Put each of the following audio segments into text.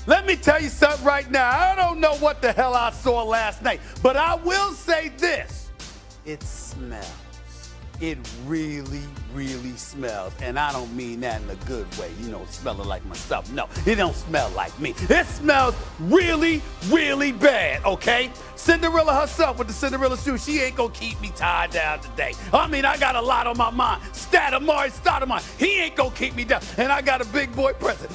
Let me tell you something right now. I don't know what the hell I saw last night, but I will say this. It smells. It really, really smells. And I don't mean that in a good way, smelling like myself. No, it don't smell like me. It smells really, really bad, okay? Cinderella herself with the Cinderella shoes, she ain't gonna keep me tied down today. I mean, I got a lot on my mind. Stoudemire, he ain't gonna keep me down. And I got a big boy present.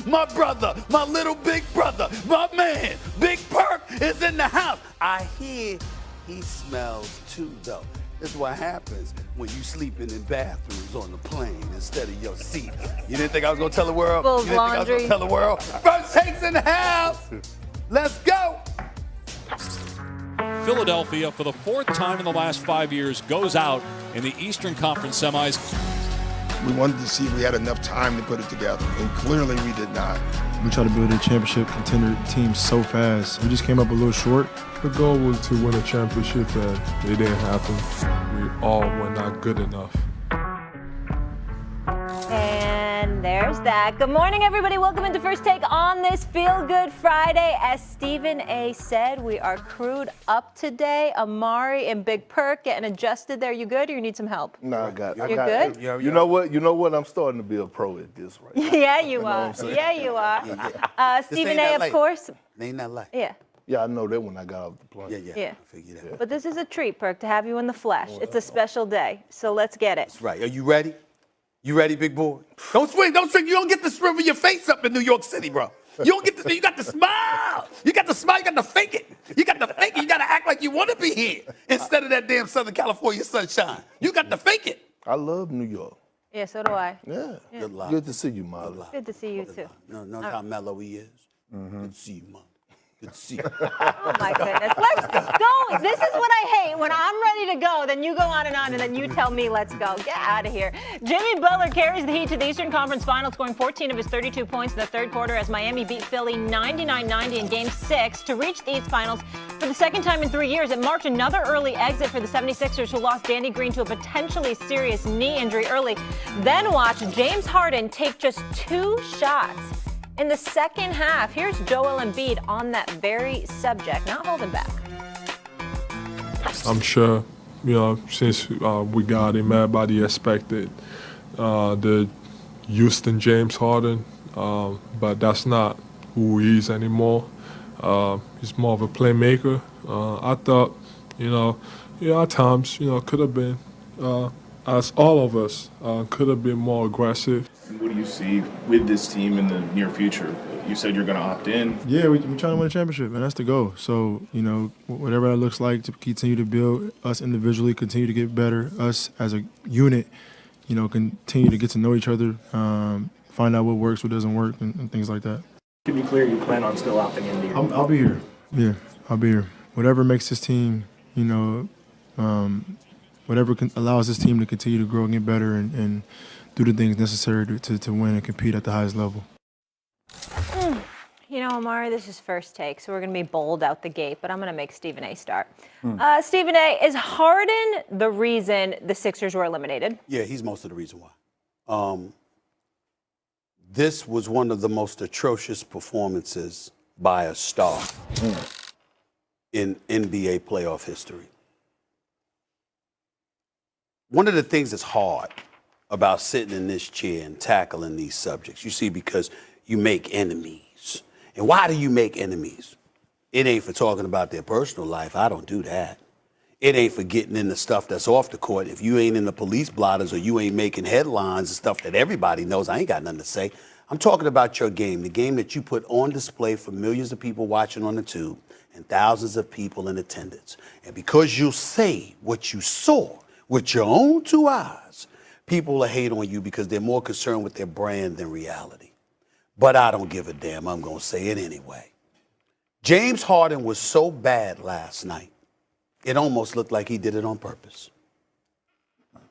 My brother, my little big brother, my man, Big Perk is in the house. I hear he smells too, though. This is what happens when you sleeping in bathrooms on the plane instead of your seat. You didn't think I was gonna tell the world? Full You didn't think I was gonna tell the world? First Take's in the house. Let's go. Philadelphia, for the fourth time in the last 5 years, goes out in the Eastern Conference semis. We wanted to see if we had enough time to put it together, and clearly we did not. We tried to build a championship contender team so fast. We just came up a little short. The goal was to win a championship, and it didn't happen. We all were not good enough. And there's that. Good morning, everybody. Welcome into First Take on this Feel Good Friday. As Stephen A. said, we are crewed up today. Amari and Big Perk getting adjusted there. You good, or you need some help? No, I got it. You good? You know what? I'm starting to be a pro at this right now. Yeah, you are. Yeah, you are. Stephen A., of course. Ain't that light? Yeah. Yeah, I know that when I got off the plane. Yeah. I figured that. But this is a treat, Perk, to have you in the flesh. It's a special day, so let's get it. That's right. Are you ready? You ready, big boy? Don't swing. You don't get to shrivel your face up in New York City, bro. You don't get to. You got to smile. You got to smile. You got to fake it. You got to act like you want to be here instead of that damn Southern California sunshine. You got to fake it. I love New York. Yeah, so do I. Yeah. Good luck. Good to see you, Marla. Good to see you, too. Know how mellow he is? Good to see you, Mom. Good to see you. Oh, my goodness. Let's go. This is what I hate. When I'm ready to go, then you go on, and then you tell me, let's go. Get out of here. Jimmy Butler carries the Heat to the Eastern Conference Finals, scoring 14 of his 32 points in the third quarter as Miami beat Philly 99-90 in Game 6 to reach the East Finals for the second time in 3 years. It marked another early exit for the 76ers, who lost Danny Green to a potentially serious knee injury early. Then watch James Harden take just 2 shots in the second half. Here's Joel Embiid on that very subject, not holding back. I'm sure, since we got him, everybody expected the Houston James Harden, but that's not who he is anymore. He's more of a playmaker. I thought, at times, could have been, as all of us, could have been more aggressive. What do you see with this team in the near future? You said you're going to opt in. Yeah, we're trying to win a championship, and that's the goal. So, whatever that looks like, to continue to build us individually, continue to get better, us as a unit, continue to get to know each other, find out what works, what doesn't work, and things like that. To be clear, you plan on still opting in? I'll be here. Yeah, I'll be here. Whatever makes this team, whatever allows this team to continue to grow and get better and do the things necessary to win and compete at the highest level. Amari, this is First Take, so we're going to be bold out the gate, but I'm going to make Stephen A. start. Stephen A., is Harden the reason the Sixers were eliminated? Yeah, he's most of the reason why. This was one of the most atrocious performances by a star in NBA playoff history. One of the things that's hard about sitting in this chair and tackling these subjects, you see, because you make enemies. And why do you make enemies? It ain't for talking about their personal life. I don't do that. It ain't for getting into stuff that's off the court. If you ain't in the police blotters or you ain't making headlines and stuff that everybody knows, I ain't got nothing to say. I'm talking about your game, the game that you put on display for millions of people watching on the tube and thousands of people in attendance. And because you say what you saw with your own 2 eyes, people will hate on you because they're more concerned with their brand than reality. But I don't give a damn. I'm going to say it anyway. James Harden was so bad last night, it almost looked like he did it on purpose.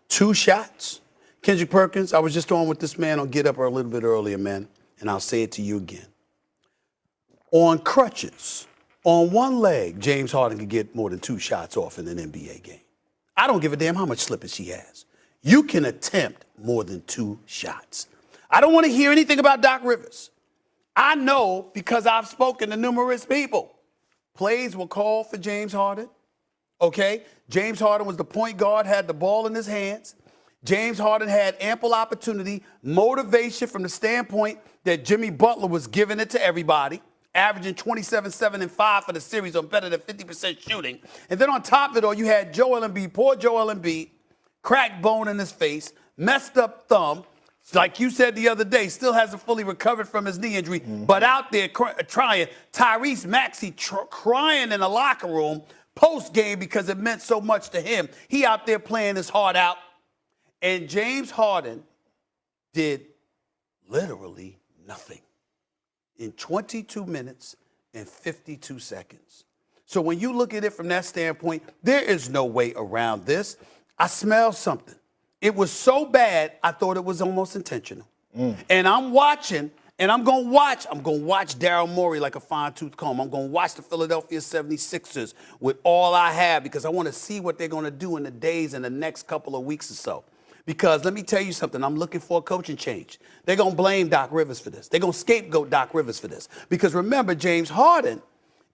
2 shots. Kendrick Perkins, I was just on with this man on Get Up a little bit earlier, man, and I'll say it to you again. On crutches, on one leg, James Harden could get more than 2 shots off in an NBA game. I don't give a damn how much slippage he has. You can attempt more than 2 shots. I don't want to hear anything about Doc Rivers. I know because I've spoken to numerous people. Plays were called for James Harden. Okay? James Harden was the point guard, had the ball in his hands. James Harden had ample opportunity, motivation from the standpoint that Jimmy Butler was giving it to everybody, averaging 27, 7, and 5 for the series on better than 50% shooting. And then on top of it all, you had Joel Embiid, poor Joel Embiid, cracked bone in his face, messed up thumb, like you said the other day, still hasn't fully recovered from his knee injury, but out there trying. Tyrese Maxey crying in the locker room post-game because it meant so much to him. He out there playing his heart out. And James Harden did literally nothing in 22 minutes and 52 seconds. So when you look at it from that standpoint, there is no way around this. I smell something. It was so bad, I thought it was almost intentional. And I'm watching, and I'm going to watch Daryl Morey like a fine-tooth comb. I'm going to watch the Philadelphia 76ers with all I have because I want to see what they're going to do in the days and the next couple of weeks or so. Because let me tell you something, I'm looking for a coaching change. They're going to blame Doc Rivers for this. They're going to scapegoat Doc Rivers for this. Because remember, James Harden,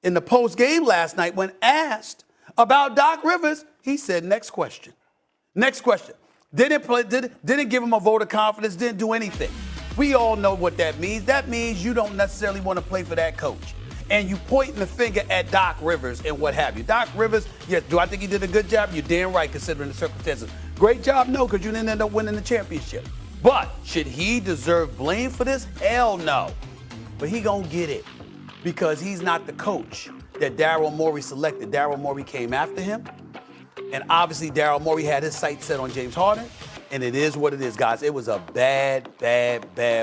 in the post-game last night, when asked about Doc Rivers, he said, next question. Next question. Didn't give him a vote of confidence, didn't do anything. We all know what that means. That means you don't necessarily want to play for that coach. And you pointing the finger at Doc Rivers and what have you. Doc Rivers, yes, do I think he did a good job? You're damn right considering the circumstances. Great job? No, because you didn't end up winning the championship. But should he deserve blame for this? Hell no. But he gonna get it because he's not the coach that Daryl Morey selected. Daryl Morey came after him. And obviously Daryl Morey had his sights set on James Harden. And it is what it is, guys. It was a bad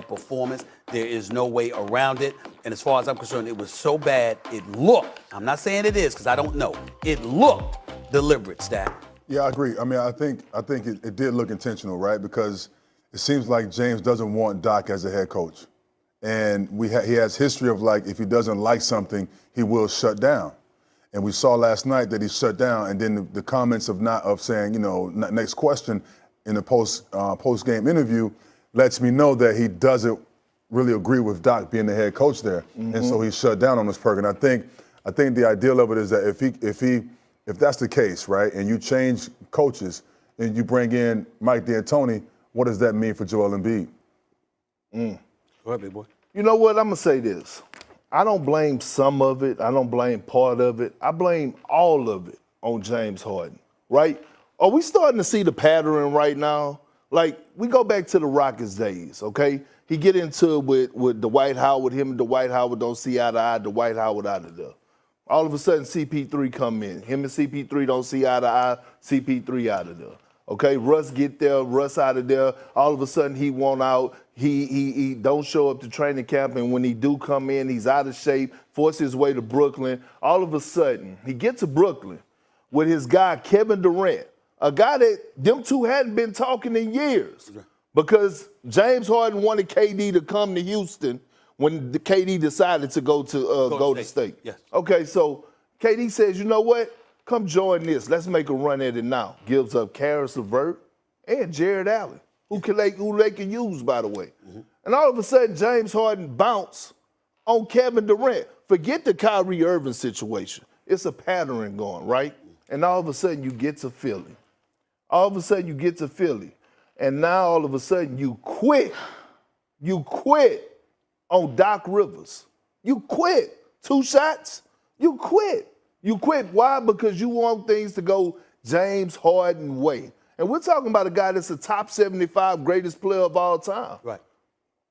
performance. There is no way around it. And as far as I'm concerned, it was so bad, it looked, I'm not saying it is because I don't know, it looked deliberate, Stat. Yeah, I agree. I mean, I think it did look intentional, right? Because it seems like James doesn't want Doc as a head coach. And he has history of, like, if he doesn't like something, he will shut down. And we saw last night that he shut down, and then the comments of saying, you know, next question in the post-game interview lets me know that he doesn't really agree with Doc being the head coach there. And so he shut down on this perk. And I think the ideal of it is that if that's the case, right, and you change coaches and you bring in Mike D'Antoni, what does that mean for Joel Embiid? Go ahead, big boy. You know what? I'm going to say this. I don't blame some of it. I don't blame part of it. I blame all of it on James Harden, right? Are we starting to see the pattern right now? Like, we go back to the Rockets days, okay? He get into it with Dwight Howard. Him and Dwight Howard don't see eye to eye. Dwight Howard out of there. All of a sudden, CP3 come in. Him and CP3 don't see eye to eye. CP3 out of there. Okay, Russ get there. Russ out of there. All of a sudden, he want out. He don't show up to training camp, and when he do come in, he's out of shape. Force his way to Brooklyn. All of a sudden, he gets to Brooklyn with his guy Kevin Durant, a guy that them two hadn't been talking in years, because James Harden wanted KD to come to Houston when the KD decided to go to Golden State. Yes. Okay, so KD says, you know what? Come join this. Let's make a run at it now. Gives up Karis LeVert and Jared Allen, who they can use, by the way. And all of a sudden, James Harden bounced on Kevin Durant. Forget the Kyrie Irving situation. It's a pattern going, right? And all of a sudden, you get to Philly. All of a sudden, you get to Philly. And now, all of a sudden, you quit. You quit on Doc Rivers. You quit. 2 shots, you quit. You quit. Why? Because you want things to go James Harden way. And we're talking about a guy that's the top 75 greatest player of all time. Right.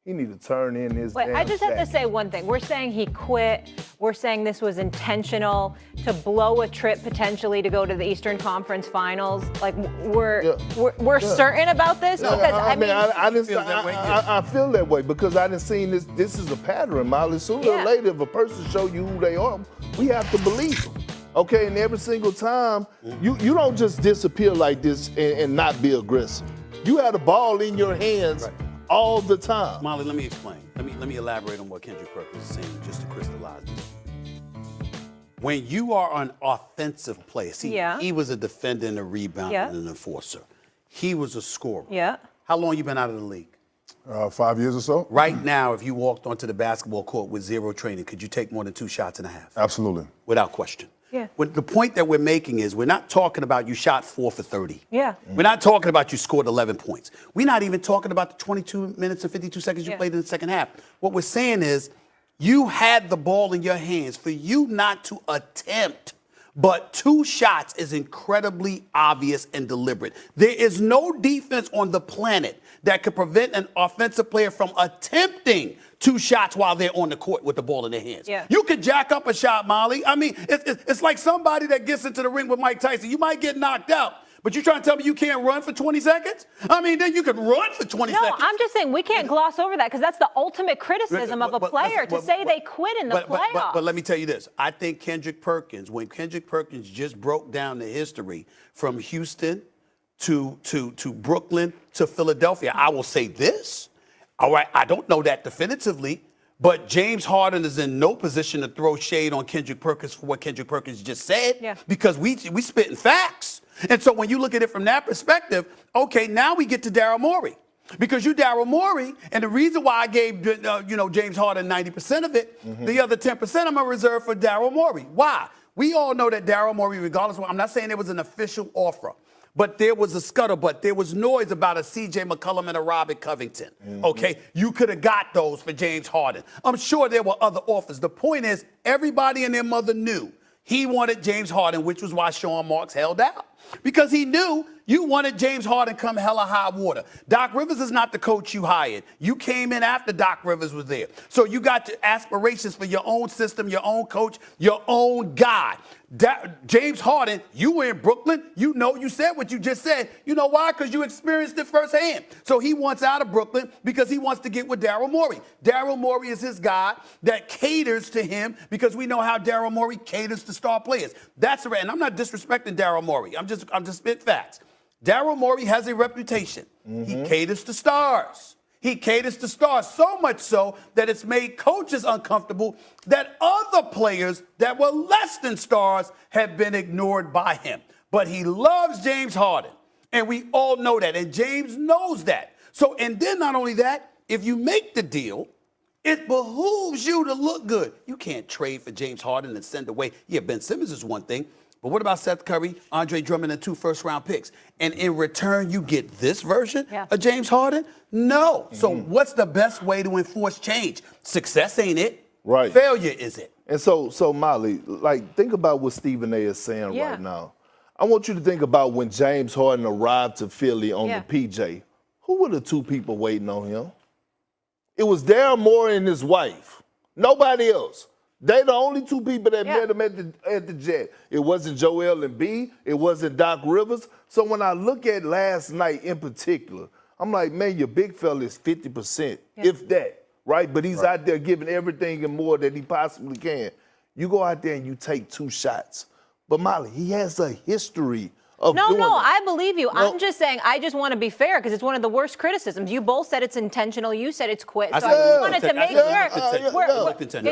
He need to turn in his Wait, damn I just have to jacket. say one thing. We're saying he quit. We're saying this was intentional to blow a trip potentially to go to the Eastern Conference Finals. Like we're certain about this because I mean I feel that way because I didn't seen this. This is a pattern, Molly. Sooner or later, if a person show you who they are, we have to believe them. Okay, and every single time, you don't just disappear like this and not be aggressive. You had a ball in your hands all the time. Molly, let me explain. Let me elaborate on what Kendrick Perkins is saying just to crystallize this. When you are an offensive player, see, he was a defender and a rebounder and an enforcer. He was a scorer. Yeah. How long you been out of the league? 5 years or so. Right now, if you walked onto the basketball court with zero training, could you take more than 2 shots and a half? Absolutely. Without question. Yeah. The point that we're making is we're not talking about you shot 4 for 30. Yeah. We're not talking about you scored 11 points. We're not even talking about the 22 minutes and 52 seconds you played in the second half. What we're saying is you had the ball in your hands. For you not to attempt but 2 shots is incredibly obvious and deliberate. There is no defense on the planet that could prevent an offensive player from attempting 2 shots while they're on the court with the ball in their hands. Yeah. You could jack up a shot, Molly. I mean, it's like somebody that gets into the ring with Mike Tyson. You might get knocked out, but you're trying to tell me you can't run for 20 seconds? I mean, then you could run for 20 seconds. No, I'm just saying we can't gloss over that because that's the ultimate criticism of a player, to say they quit in the playoffs. But let me tell you this. I think Kendrick Perkins, when Kendrick Perkins just broke down the history from Houston to Brooklyn to Philadelphia, I will say this. All right, I don't know that definitively, but James Harden is in no position to throw shade on Kendrick Perkins for what Kendrick Perkins just said, because we spitting facts. And so when you look at it from that perspective, okay, now we get to Daryl Morey. Because you Daryl Morey, and the reason why I gave James Harden 90% of it, the other 10% I'm gonna reserve for Daryl Morey. Why? We all know that Daryl Morey, regardless of, I'm not saying it was an official offer, but there was a scuttlebutt. There was noise about a C.J. McCollum and a Robert Covington. Okay, you could have got those for James Harden. I'm sure there were other offers. The point is, everybody and their mother knew he wanted James Harden, which was why Sean Marks held out. Because he knew you wanted James Harden come hella high water. Doc Rivers is not the coach you hired. You came in after Doc Rivers was there. So you got aspirations for your own system, your own coach, your own guy. James Harden, you were in Brooklyn. You said what you just said. You know why? Because you experienced it firsthand. So he wants out of Brooklyn because he wants to get with Daryl Morey. Daryl Morey is his guy that caters to him because we know how Daryl Morey caters to star players. That's right. And I'm not disrespecting Daryl Morey. I'm just spitting facts. Daryl Morey has a reputation. He caters to stars. He caters to stars so much so that it's made coaches uncomfortable that other players that were less than stars have been ignored by him. But he loves James Harden, and we all know that, and James knows that. So, and then not only that, if you make the deal, it behooves you to look good. You can't trade for James Harden and send away. Yeah, Ben Simmons is one thing. But what about Seth Curry, Andre Drummond, and 2 first-round picks? And in return, you get this version of James Harden? No. So what's the best way to enforce change? Success ain't it. Right. Failure is it. And so Molly, like, think about what Stephen A. is saying right now. I want you to think about when James Harden arrived to Philly on the PJ. Who were the 2 people waiting on him? It was Daryl Morey and his wife. Nobody else. They're the only 2 people that met him at the Jet. It wasn't Joel Embiid. It wasn't Doc Rivers. So when I look at last night in particular, I'm like, man, your big fella is 50%, if that, right? But he's out there giving everything and more that he possibly can. You go out there and you take 2 shots. But Molly, he has a history of doing No, it. I believe you. No. I'm just saying, I just want to be fair because it's one of the worst criticisms. You both said it's intentional. You said it's quit. So I just wanted to make sure we're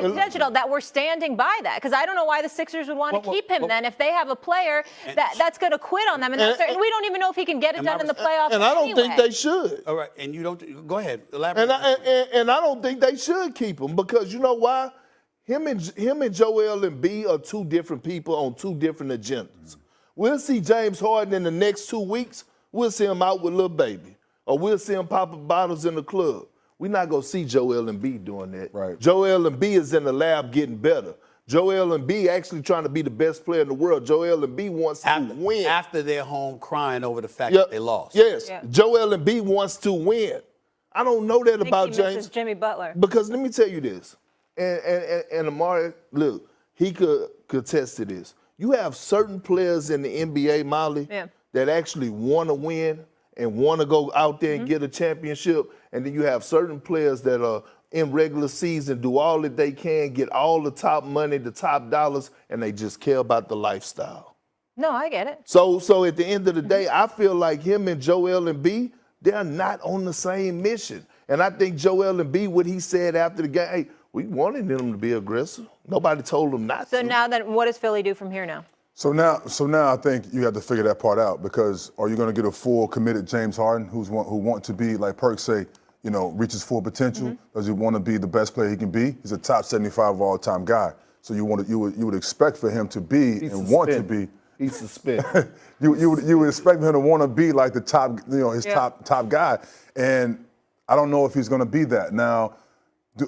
intentional, that we're standing by that. Because I don't know why the Sixers would want to keep him then if they have a player that's going to quit on them. And we don't even know if he can get it done in the playoffs. And I don't think they should. All right, and you don't. Go ahead, elaborate. And I don't think they should keep him because you know why? Him and Joel Embiid are 2 different people on 2 different agendas. We'll see James Harden in the next 2 weeks. We'll see him out with Lil Baby. Or we'll see him popping bottles in the club. We're not going to see Joel Embiid doing that. Right. Joel Embiid is in the lab getting better. Joel Embiid actually trying to be the best player in the world. Joel Embiid wants to win. After they're home crying over the fact that they lost. Yes. Joel Embiid wants to win. I don't know that about James. Jimmy Butler. Because let me tell you this. And Amari, look, he could contest to this. You have certain players in the NBA, Molly, that actually want to win and want to go out there and get a championship. And then you have certain players that are in regular season, do all that they can, get all the top money, the top dollars, and they just care about the lifestyle. No, I get it. So at the end of the day, I feel like him and Joel Embiid, they're not on the same mission. And I think Joel Embiid, what he said after the game, hey, we wanted them to be aggressive. Nobody told them not to. So now then, what does Philly do from here now? So now I think you have to figure that part out because are you going to get a full committed James Harden who want to be, like Perk say, reach his full potential? Does he want to be the best player he can be? He's a top 75 all-time guy. So you would expect for him to be want to be. He's suspended. you would expect him to want to be like the top, top guy. And I don't know if he's going to be that. Now,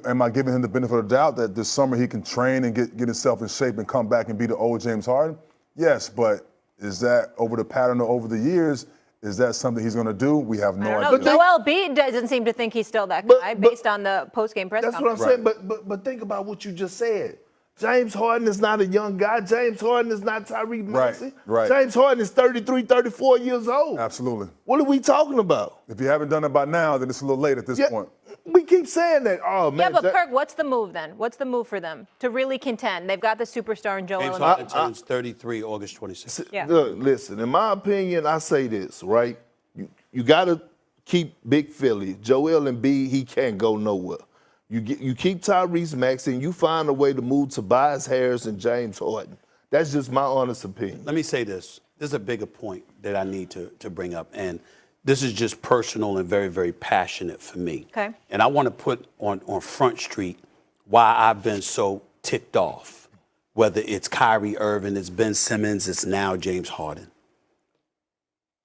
am I giving him the benefit of the doubt that this summer he can train and get himself in shape and come back and be the old James Harden? Yes, but is that over the pattern or over the years? Is that something he's going to do? We have no idea. Joel Embiid doesn't seem to think he's still that guy based on the post-game press conference. That's what I'm saying. But think about what you just said. James Harden is not a young guy. James Harden is not Tyrese Maxey. Right. James Harden is 33, 34 years old. Absolutely. What are we talking about? If you haven't done it by now, then it's a little late at this point. We keep saying that. Oh, man. Yeah, but Kirk, what's the move then? What's the move for them to really contend? They've got the superstar in Joel James Embiid. Harden turns 33 August 26th. Yeah. Look, listen, in my opinion, I say this, right? You got to keep Big Philly. Joel Embiid, he can't go nowhere. You keep Tyrese Maxey and you find a way to move Tobias Harris and James Harden. That's just my honest opinion. Let me say this. There's a bigger point that I need to bring up, and this is just personal and very, very passionate for me. Okay. And I want to put on Front Street why I've been so ticked off, whether it's Kyrie Irving, it's Ben Simmons, it's now James Harden.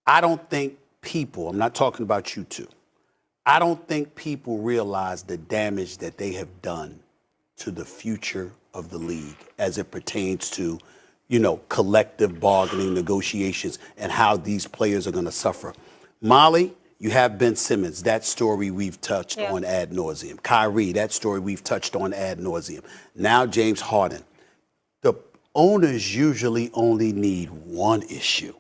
I don't think people, I'm not talking about you two, I don't think people realize the damage that they have done to the future of the league as it pertains to, collective bargaining negotiations and how these players are going to suffer. Molly, you have Ben Simmons. That story we've touched on ad nauseum. Kyrie, that story we've touched on ad nauseum. Now James Harden. The owners usually only need one issue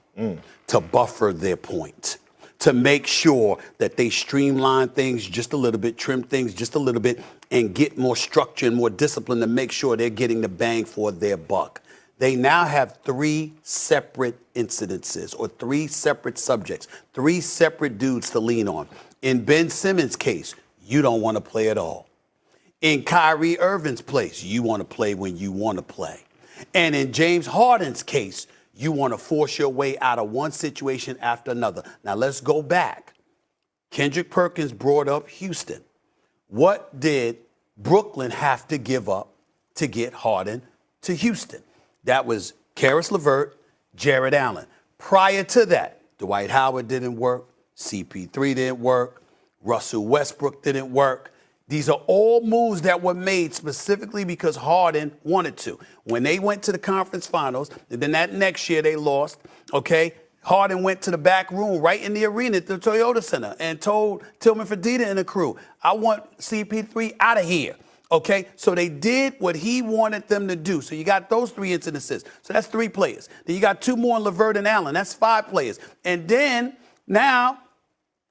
to buffer their point, to make sure that they streamline things just a little bit, trim things just a little bit, and get more structure and more discipline to make sure they're getting the bang for their buck. They now have 3 separate incidences or 3 separate subjects, 3 separate dudes to lean on. In Ben Simmons' case, you don't want to play at all. In Kyrie Irving's place, you want to play when you want to play. And in James Harden's case, you want to force your way out of one situation after another. Now, let's go back. Kendrick Perkins brought up Houston. What did Brooklyn have to give up to get Harden to Houston? That was Karis LeVert, Jared Allen. Prior to that, Dwight Howard didn't work, CP3 didn't work, Russell Westbrook didn't work. These are all moves that were made specifically because Harden wanted to. When they went to the conference finals, and then that next year they lost, okay, Harden went to the back room right in the arena at the Toyota Center and told Tillman Fertitta and the crew, I want CP3 out of here. Okay, so they did what he wanted them to do. So you got those 3 incidences. So that's 3 players. Then you got 2 more in LeVert and Allen. That's 5 players. And then now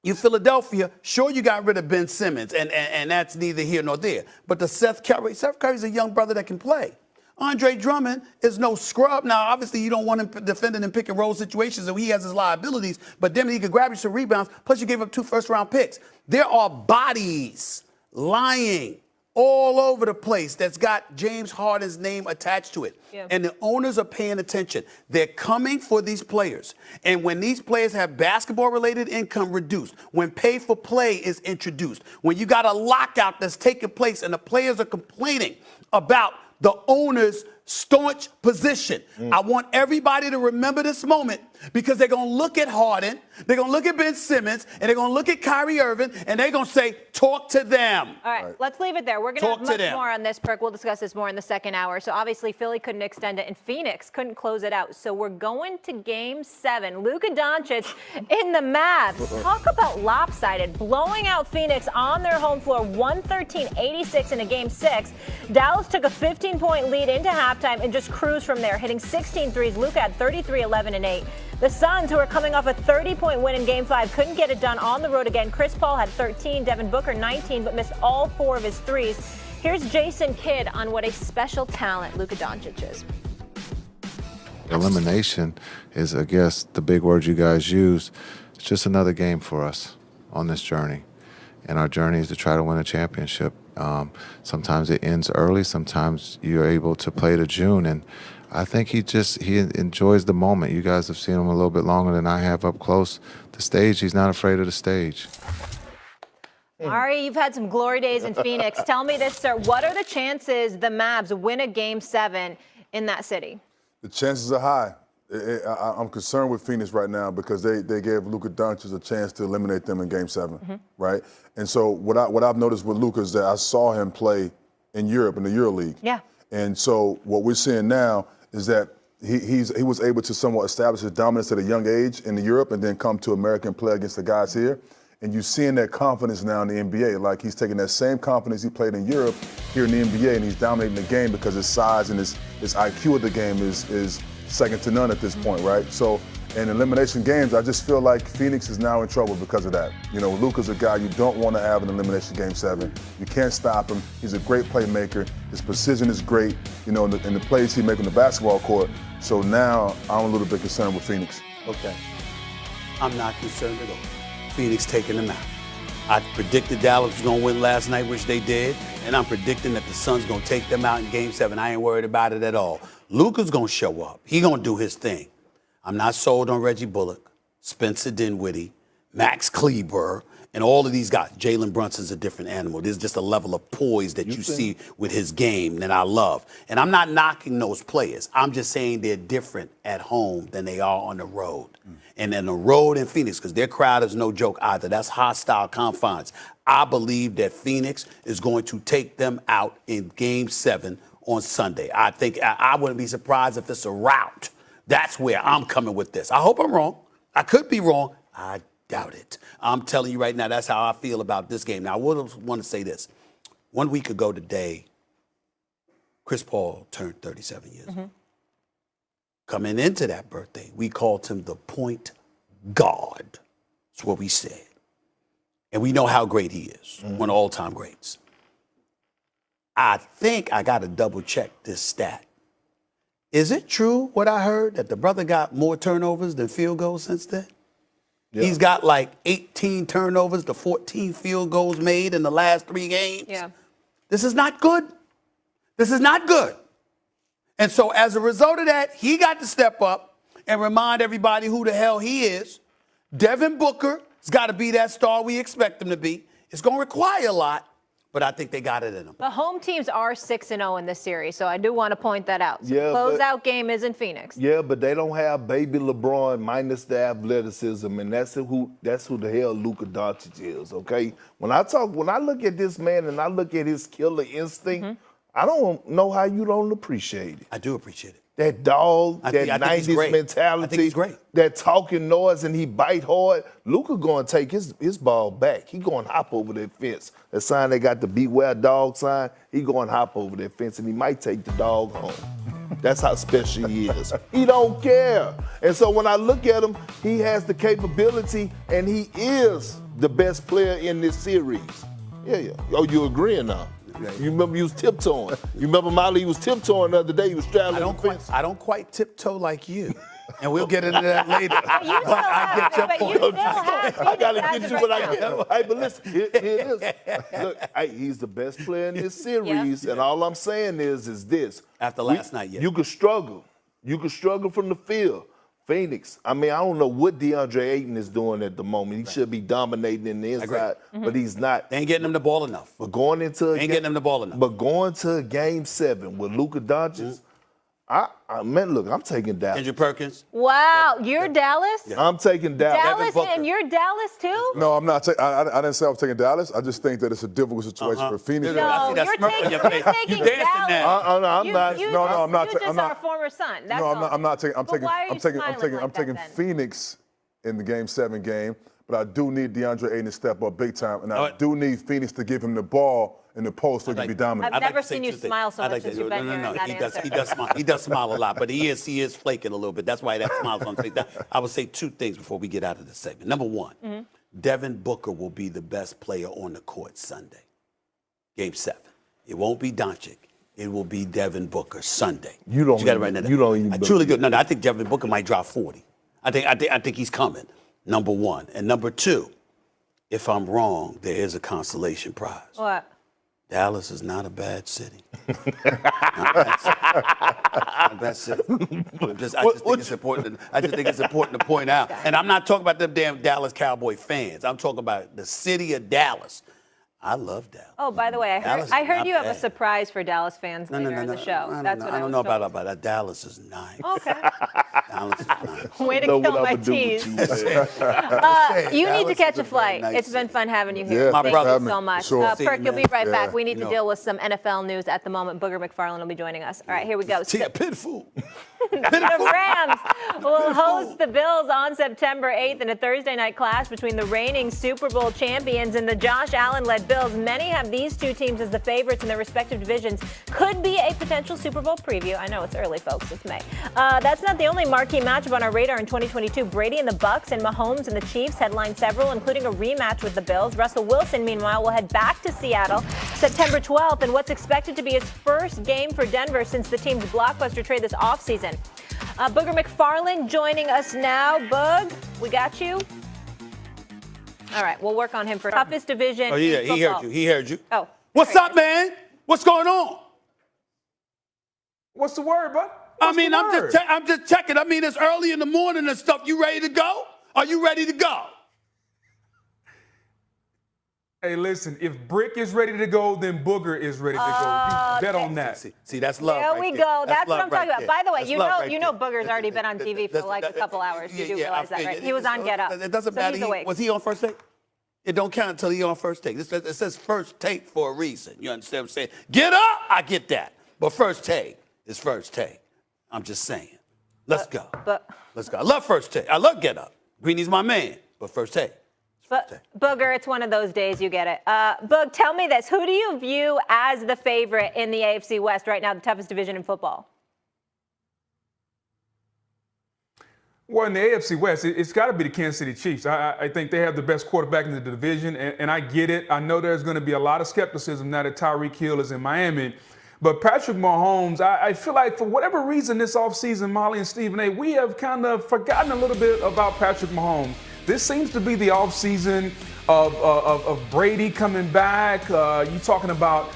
you Philadelphia, sure you got rid of Ben Simmons, and that's neither here nor there. But the Seth Curry's a young brother that can play. Andre Drummond is no scrub. Now, obviously, you don't want him defending in pick-and-roll situations, so he has his liabilities. But then he could grab you some rebounds, plus you gave up 2 first-round picks. There are bodies lying all over the place that's got James Harden's name attached to it. Yeah. And the owners are paying attention. They're coming for these players. And when these players have basketball-related income reduced, when pay-for-play is introduced, when you got a lockout that's taking place and the players are complaining about the owner's staunch position. I want everybody to remember this moment because they're going to look at Harden, they're going to look at Ben Simmons, and they're going to look at Kyrie Irving, and they're going to say, talk to them. All right, let's leave it there. We're going to have much more on this, Perk. We'll discuss this more in the second hour. So obviously Philly couldn't extend it, and Phoenix couldn't close it out. So we're going to Game 7. Luka Doncic in the Mavs. Talk about lopsided. Blowing out Phoenix on their home floor, 113-86 in a Game 6. Dallas took a 15-point lead into halftime and just cruised from there, hitting 16 threes. Luka had 33, 11, and 8. The Suns, who are coming off a 30-point win in Game 5, couldn't get it done on the road again. Chris Paul had 13, Devin Booker 19, but missed all 4 of his threes. Here's Jason Kidd on what a special talent Luka Doncic is. Elimination is, I guess, the big word you guys use. It's just another game for us on this journey. And our journey is to try to win a championship. Sometimes it ends early. Sometimes you're able to play to June. And I think he enjoys the moment. You guys have seen him a little bit longer than I have up close. The stage, he's not afraid of the stage. Ari, you've had some glory days in Phoenix. Tell me this, sir. What are the chances the Mavs win a Game 7 in that city? The chances are high. I'm concerned with Phoenix right now because they gave Luka Doncic a chance to eliminate them in Game 7, right? And so what I've noticed with Luka is that I saw him play in Europe, in the EuroLeague. Yeah. And so what we're seeing now is that he was able to somewhat establish his dominance at a young age in Europe and then come to America and play against the guys here. And you're seeing that confidence now in the NBA. Like he's taking that same confidence he played in Europe here in the NBA, and he's dominating the game because his size and his IQ of the game is second to none at this point, right? So in elimination games, I just feel like Phoenix is now in trouble because of that. You know, Luka's a guy you don't want to have in elimination Game 7. You can't stop him. He's a great playmaker. His precision is great, you know, in the plays he makes on the basketball court. So now I'm a little bit concerned with Phoenix. Okay. I'm not concerned at all. Phoenix taking them out. I predicted Dallas was going to win last night, which they did, and I'm predicting that the Suns going to take them out in Game 7. I ain't worried about it at all. Luka's going to show up. He going to do his thing. I'm not sold on Reggie Bullock, Spencer Dinwiddie, Max Kleber, and all of these guys. Jalen Brunson's a different animal. There's just a level of poise that you see with his game that I love. And I'm not knocking those players. I'm just saying they're different at home than they are on the road. And then the road in Phoenix, because their crowd is no joke either. That's hostile confines. I believe that Phoenix is going to take them out in Game 7 on Sunday. I think I wouldn't be surprised if it's a rout. That's where I'm coming with this. I hope I'm wrong. I could be wrong. I doubt it. I'm telling you right now, that's how I feel about this game. Now, I would want to say this. 1 week ago today, Chris Paul turned 37 years old. Coming into that birthday, we called him the point guard. That's what we said. And we know how great he is, one of all-time greats. I think I got to double-check this stat. Is it true what I heard, that the brother got more turnovers than field goals since then? Yeah. He's got like 18 turnovers to 14 field goals made in the last 3 games. Yeah. This is not good. This is not good. And so as a result of that, he got to step up and remind everybody who the hell he is. Devin Booker has got to be that star we expect him to be. It's going to require a lot, but I think they got it in them. The home teams are 6-0 in this series, so I do want to point that out. So Yeah, the closeout game is in Phoenix. Yeah, but they don't have baby LeBron minus the athleticism, and that's who the hell Luka Doncic is. Okay, when I look at this man and I look at his killer instinct, I don't know how you don't appreciate it. I do appreciate it. That dog, I that think 90s mentality, I think he's great. That talking noise, and he bite hard. Luka going to take his ball back. He going to hop over that fence. That sign they got, the beware dog sign, he going to hop over that fence, and he might take the dog home. That's how special he is. He don't care. And so when I look at him, he has the capability, and he is the best player in this series. Yeah. Oh, you agreeing now? You remember you was tiptoeing. You remember Molly, he was tiptoeing the other day. He was straddling the fence. I don't quite tiptoe like you. And we'll get into that later. You still have it, but you still have I got to Phoenix get you as what of I right now. get. Hey, but listen, here it is. Look, he's the best player in this series, and all I'm saying is this. After last night, yeah. You could struggle. You could struggle from the field. Phoenix, I mean, I don't know what DeAndre Ayton is doing at the moment. He should be dominating in the inside, but he's not. They ain't getting him the ball enough. But going into getting him the ball enough. But going to Game 7 with Luka Doncic, man, look, I'm taking Dallas. Andrew Perkins. Wow, you're Dallas? I'm taking Dallas. Dallas, and you're Dallas too? No, I'm not. I didn't say I was taking Dallas. I just think that it's a difficult situation for Phoenix. No, I see that you're smirk on your face. taking You dancing Dallas. now. No, I'm not. No, I'm not. You just I'm not. our former son. That's No, all. I'm not taking. I'm But taking. why are you I'm taking. smiling like I'm that taking then? Phoenix in the Game 7 game, but I do need DeAndre Ayton to step up big time, and I Alright. do need Phoenix to give him the ball in the post so he can be dominant. I've I'd like never to say seen you two things. smile so I'd much like to since say- you've been no, here no, in that he answer. does smile. He does smile a lot, but he is flaking a little bit. That's why that smile's on his face. I would say 2 things before we get out of this segment. Number 1, Devin Booker will be the best player on the court Sunday, Game 7. It won't be Doncic. It will be Devin Booker Sunday. You don't got to write that down. you don't even I truly do. No, I think Devin Booker might drop 40. I think he's coming. Number 1. And number 2, if I'm wrong, there is a consolation prize. What? Dallas is not a bad city. Not a bad city. I just think it's important. I just think it's important to point out. And I'm not talking about them damn Dallas Cowboy fans. I'm talking about the city of Dallas. I love Dallas. Oh, by the way, Dallas I is heard not you have a bad. surprise for Dallas fans later in the show. That's what I don't was know told. about that. Dallas is nice. Okay. Dallas is nice. Way to Know kill what my I'ma do with tease. you, man. You need to Dallas catch is a a very flight. nice It's been city. fun having you here. Yeah, My Thank brother. you so much. Sure. See Perk, you, you'll be man. right back. Yeah. We need to You know. deal with some NFL news at the moment. Booger McFarland will be joining us. All right, here we go. See, pitiful. The Rams will host the Bills on September 8th in a Thursday night clash between the reigning Super Bowl champions and the Josh Allen-led Bills. Many have these two teams as the favorites in their respective divisions. Could be a potential Super Bowl preview. I know it's early, folks. It's May. That's not the only marquee matchup on our radar in 2022. Brady and the Bucks and Mahomes and the Chiefs headline several, including a rematch with the Bills. Russell Wilson, meanwhile, will head back to Seattle September 12th in what's expected to be his first game for Denver since the team's blockbuster trade this offseason. Booger McFarland joining us now. Boog, we got you. All right, we'll work on him for toughest division. Oh, yeah, in he heard football. you. He heard you. Oh. What's up, man? What's going on? What's the word, bud? I'm just checking. I mean, it's early in the morning and stuff. You ready to go? Are you ready to go? Hey, listen, if Brick is ready to go, then Booger is ready to go. You bet on that. See, that's love. There right we there. go. That's what love I'm talking right about. By the way, That's you love know, right you know, there. Booger's already been on TV for like a couple hours. You do realize that, right? He was on Get Up. It doesn't So matter. he's awake. Was he on First Take? It don't count until he on First Take. It says First Take for a reason. You understand what I'm saying? Get up, I get that. But First Take is First Take. I'm just saying. Let's go. Let's go. I love First Take. I love Get Up. Greeny's my man. But First Take. But Booger, it's one of those days. You get it. Boog, tell me this: who do you view as the favorite in the AFC West right now, the toughest division in football? Well, in the AFC West, it's got to be the Kansas City Chiefs. I think they have the best quarterback in the division, and I get it. I know there's going to be a lot of skepticism now that Tyreek Hill is in Miami. But Patrick Mahomes, I feel like for whatever reason this offseason, Molly and Stephen A., we have kind of forgotten a little bit about Patrick Mahomes. This seems to be the offseason of Brady coming back. You talking about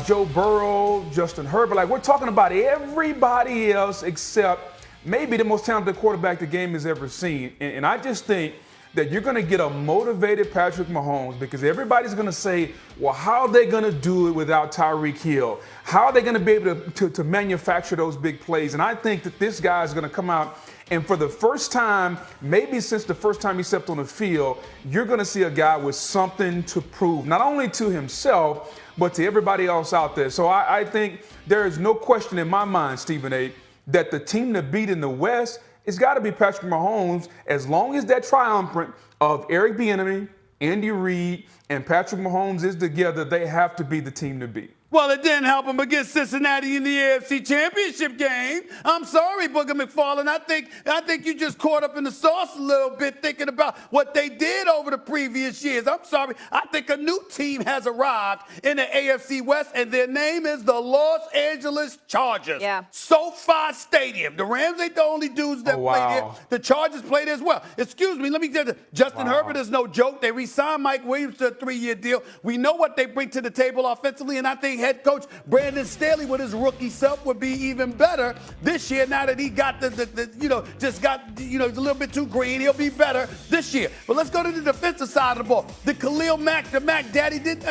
Joe Burrow, Justin Herbert. Like, we're talking about everybody else except maybe the most talented quarterback the game has ever seen. And I just think that you're going to get a motivated Patrick Mahomes because everybody's going to say, well, how are they going to do it without Tyreek Hill? How are they going to be able to manufacture those big plays? And I think that this guy is going to come out and for the first time, maybe since the first time he stepped on the field, you're going to see a guy with something to prove, not only to himself, but to everybody else out there. So I think there is no question in my mind, Stephen A., that the team to beat in the West it's got to be Patrick Mahomes. As long as that triumvirate of Eric Bieniemy, Andy Reid, and Patrick Mahomes is together, they have to be the team to beat. Well, it didn't help him against Cincinnati in the AFC Championship game. I'm sorry, Booger McFarland. I think you just caught up in the sauce a little bit thinking about what they did over the previous years. I'm sorry. I think a new team has arrived in the AFC West, and their name is the Los Angeles Chargers. Yeah. SoFi Stadium. The Rams ain't the only dudes that play there. The Chargers played as well. Excuse me, let me tell you, Justin Herbert is no joke. They re-signed Mike Williams to a 3-year deal. We know what they bring to the table offensively, and I think head coach Brandon Staley with his rookie self would be even better this year. Now that he got just got he's a little bit too green, he'll be better this year. But let's go to the defensive side of the ball. The Khalil Mack, the Mack Daddy did.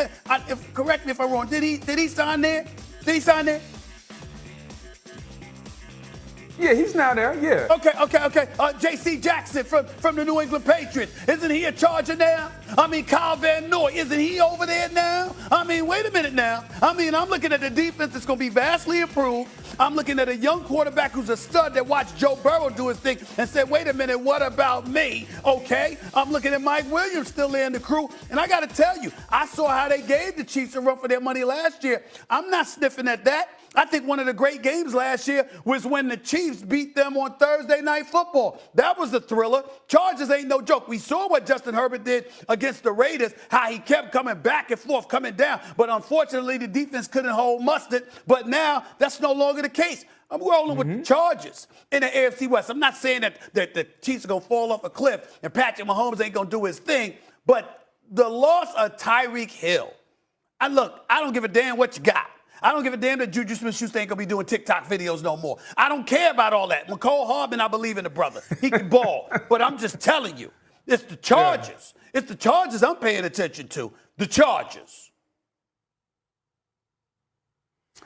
Correct me if I'm wrong. Did he sign there? Did he sign there? Yeah, he's now there, yeah. Okay. J.C. Jackson from the New England Patriots. Isn't he a Charger now? I mean, Kyle Van Noy, isn't he over there now? I mean, wait a minute now. I mean, I'm looking at the defense that's going to be vastly improved. I'm looking at a young quarterback who's a stud that watched Joe Burrow do his thing and said, wait a minute, what about me? Okay. I'm looking at Mike Williams still there in the crew. And I got to tell you, I saw how they gave the Chiefs a run for their money last year. I'm not sniffing at that. I think one of the great games last year was when the Chiefs beat them on Thursday Night Football. That was the thriller. Chargers ain't no joke. We saw what Justin Herbert did against the Raiders, how he kept coming back and forth, coming down. But unfortunately, the defense couldn't hold mustard. But now that's no longer the case. I'm rolling with the Chargers in the AFC West. I'm not saying that the Chiefs are going to fall off a cliff and Patrick Mahomes ain't going to do his thing. But the loss of Tyreek Hill, I don't give a damn what you got. I don't give a damn that Juju Smith-Schuster ain't going to be doing TikTok videos no more. I don't care about all that. McCole Hardman, I believe in the brother. He can ball. But I'm just telling you, it's the Chargers. Yeah. It's the Chargers I'm paying attention to. The Chargers.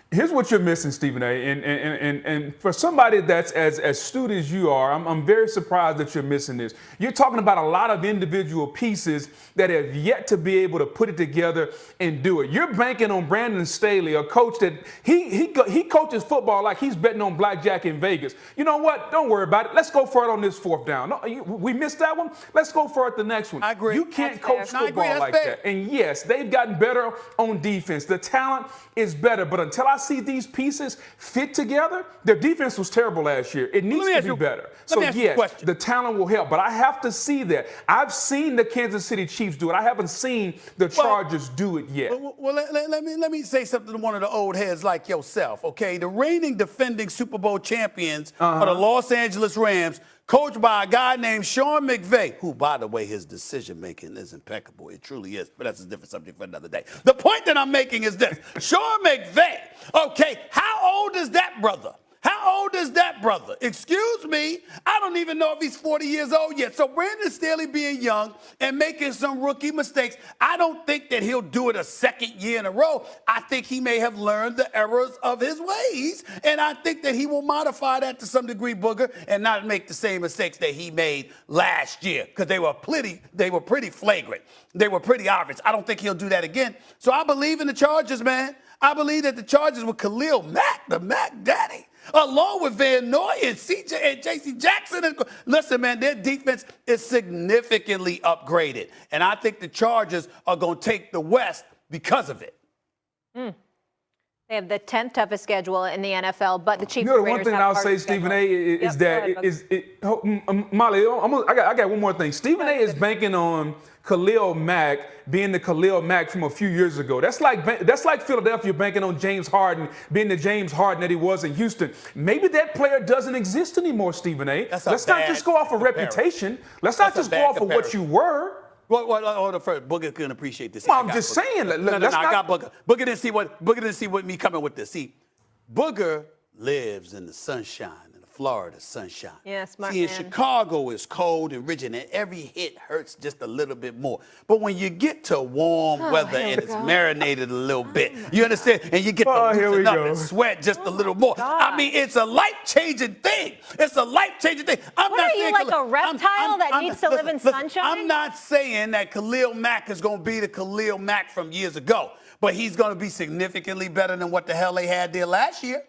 Here's what you're missing, Stephen A. And for somebody that's as astute as you are, I'm very surprised that you're missing this. You're talking about a lot of individual pieces that have yet to be able to put it together and do it. You're banking on Brandon Staley, a coach that he coaches football like he's betting on blackjack in Vegas. You know what? Don't worry about it. Let's go for it on this fourth down. No, we missed that one. Let's go for it the next one. I agree. You can't coach football like that. And yes, they've gotten better on defense. The talent is better, but until I see these pieces fit together, their defense was terrible last year. It needs to be better. So yes, the talent will help, but I have to see that. I've seen the Kansas City Chiefs do it. I haven't seen the Chargers do it yet. Well, let me say something to one of the old heads like yourself, okay? The reigning defending Super Bowl champions are the Los Angeles Rams, coached by a guy named Sean McVay, who, by the way, his decision-making is impeccable. It truly is, but that's a different subject for another day. The point that I'm making is this. Sean McVay, okay, how old is that brother? How old is that brother? Excuse me, I don't even know if he's 40 years old yet. So Brandon Staley being young and making some rookie mistakes, I don't think that he'll do it a second year in a row. I think he may have learned the errors of his ways, and I think that he will modify that to some degree, Booger, and not make the same mistakes that he made last year, because they were pretty flagrant. They were pretty obvious. I don't think he'll do that again. So I believe in the Chargers, man. I believe that the Chargers with Khalil Mack, the Mack Daddy, along with Van Noy and CJ and J.C. Jackson. Listen, man, their defense is significantly upgraded. And I think the Chargers are going to take the West because of it. They have the 10th toughest schedule in the NFL, but the Chiefs. You know, the one thing I'll say, Stephen A, is Molly, I got one more thing. Stephen A is banking on Khalil Mack being the Khalil Mack from a few years ago. That's like Philadelphia banking on James Harden being the James Harden that he was in Houston. Maybe that player doesn't exist anymore, Stephen A. Let's not just go off of reputation. Let's not just go off of what you were. Well, first, Booger couldn't appreciate this. Well, I'm just saying. I got Booger. Booger didn't see what me coming with this. See, Booger lives in the sunshine, in the Florida sunshine. Yeah, smart See, in man. Chicago it's cold and rigid, and every hit hurts just a little bit more. But when you get to warm weather and it's marinated a little bit, you understand? And you get to loosen up and sweat just a little more. I mean, it's a life-changing thing. It's a life-changing thing. What are you, like a reptile that needs to live in sunshine? I'm not saying that Khalil Mack is going to be the Khalil Mack from years ago, but he's going to be significantly better than what the hell they had there last year.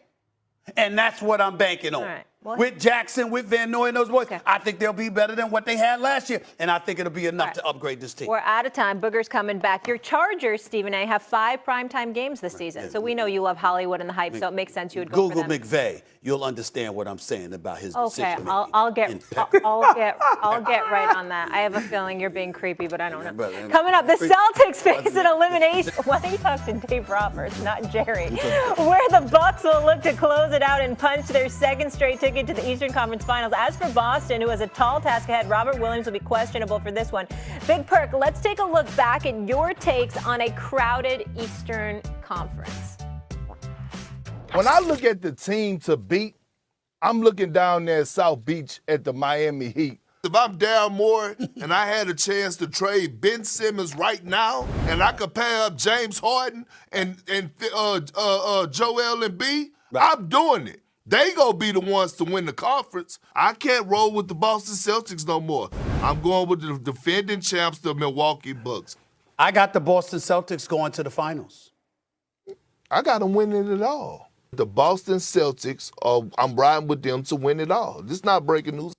And that's what I'm banking on. Right. Well, with Jackson, with Van Noy and those boys, I think they'll be better than what they had last year. And I think it'll be enough to upgrade this team. We're out of time. Booger's coming back. Your Chargers, Stephen A., have 5 primetime games this season. So we know you love Hollywood and the hype, so it makes sense you would go Google for them. McVay. You'll understand what I'm saying about his decision. Okay, I'll get right on that. I have a feeling you're being creepy, but I don't know. Coming up, the Celtics face an elimination. Why are you talking to Dave Roberts, not Jerry? Where the Bucks will look to close it out and punch their second straight ticket to the Eastern Conference Finals. As for Boston, who has a tall task ahead, Robert Williams will be questionable for this one. Big Perk, let's take a look back at your takes on a crowded Eastern Conference. When I look at the team to beat, I'm looking down there at South Beach at the Miami Heat. If I'm Daryl Morey and I had a chance to trade Ben Simmons right now, and I could pair up James Harden and Joel Embiid, I'm doing it. They gonna be the ones to win the conference. I can't roll with the Boston Celtics no more. I'm going with the defending champs, the Milwaukee Bucks. I got the Boston Celtics going to the finals. I got them winning it all. The Boston Celtics, I'm riding with them to win it all. This is not breaking news.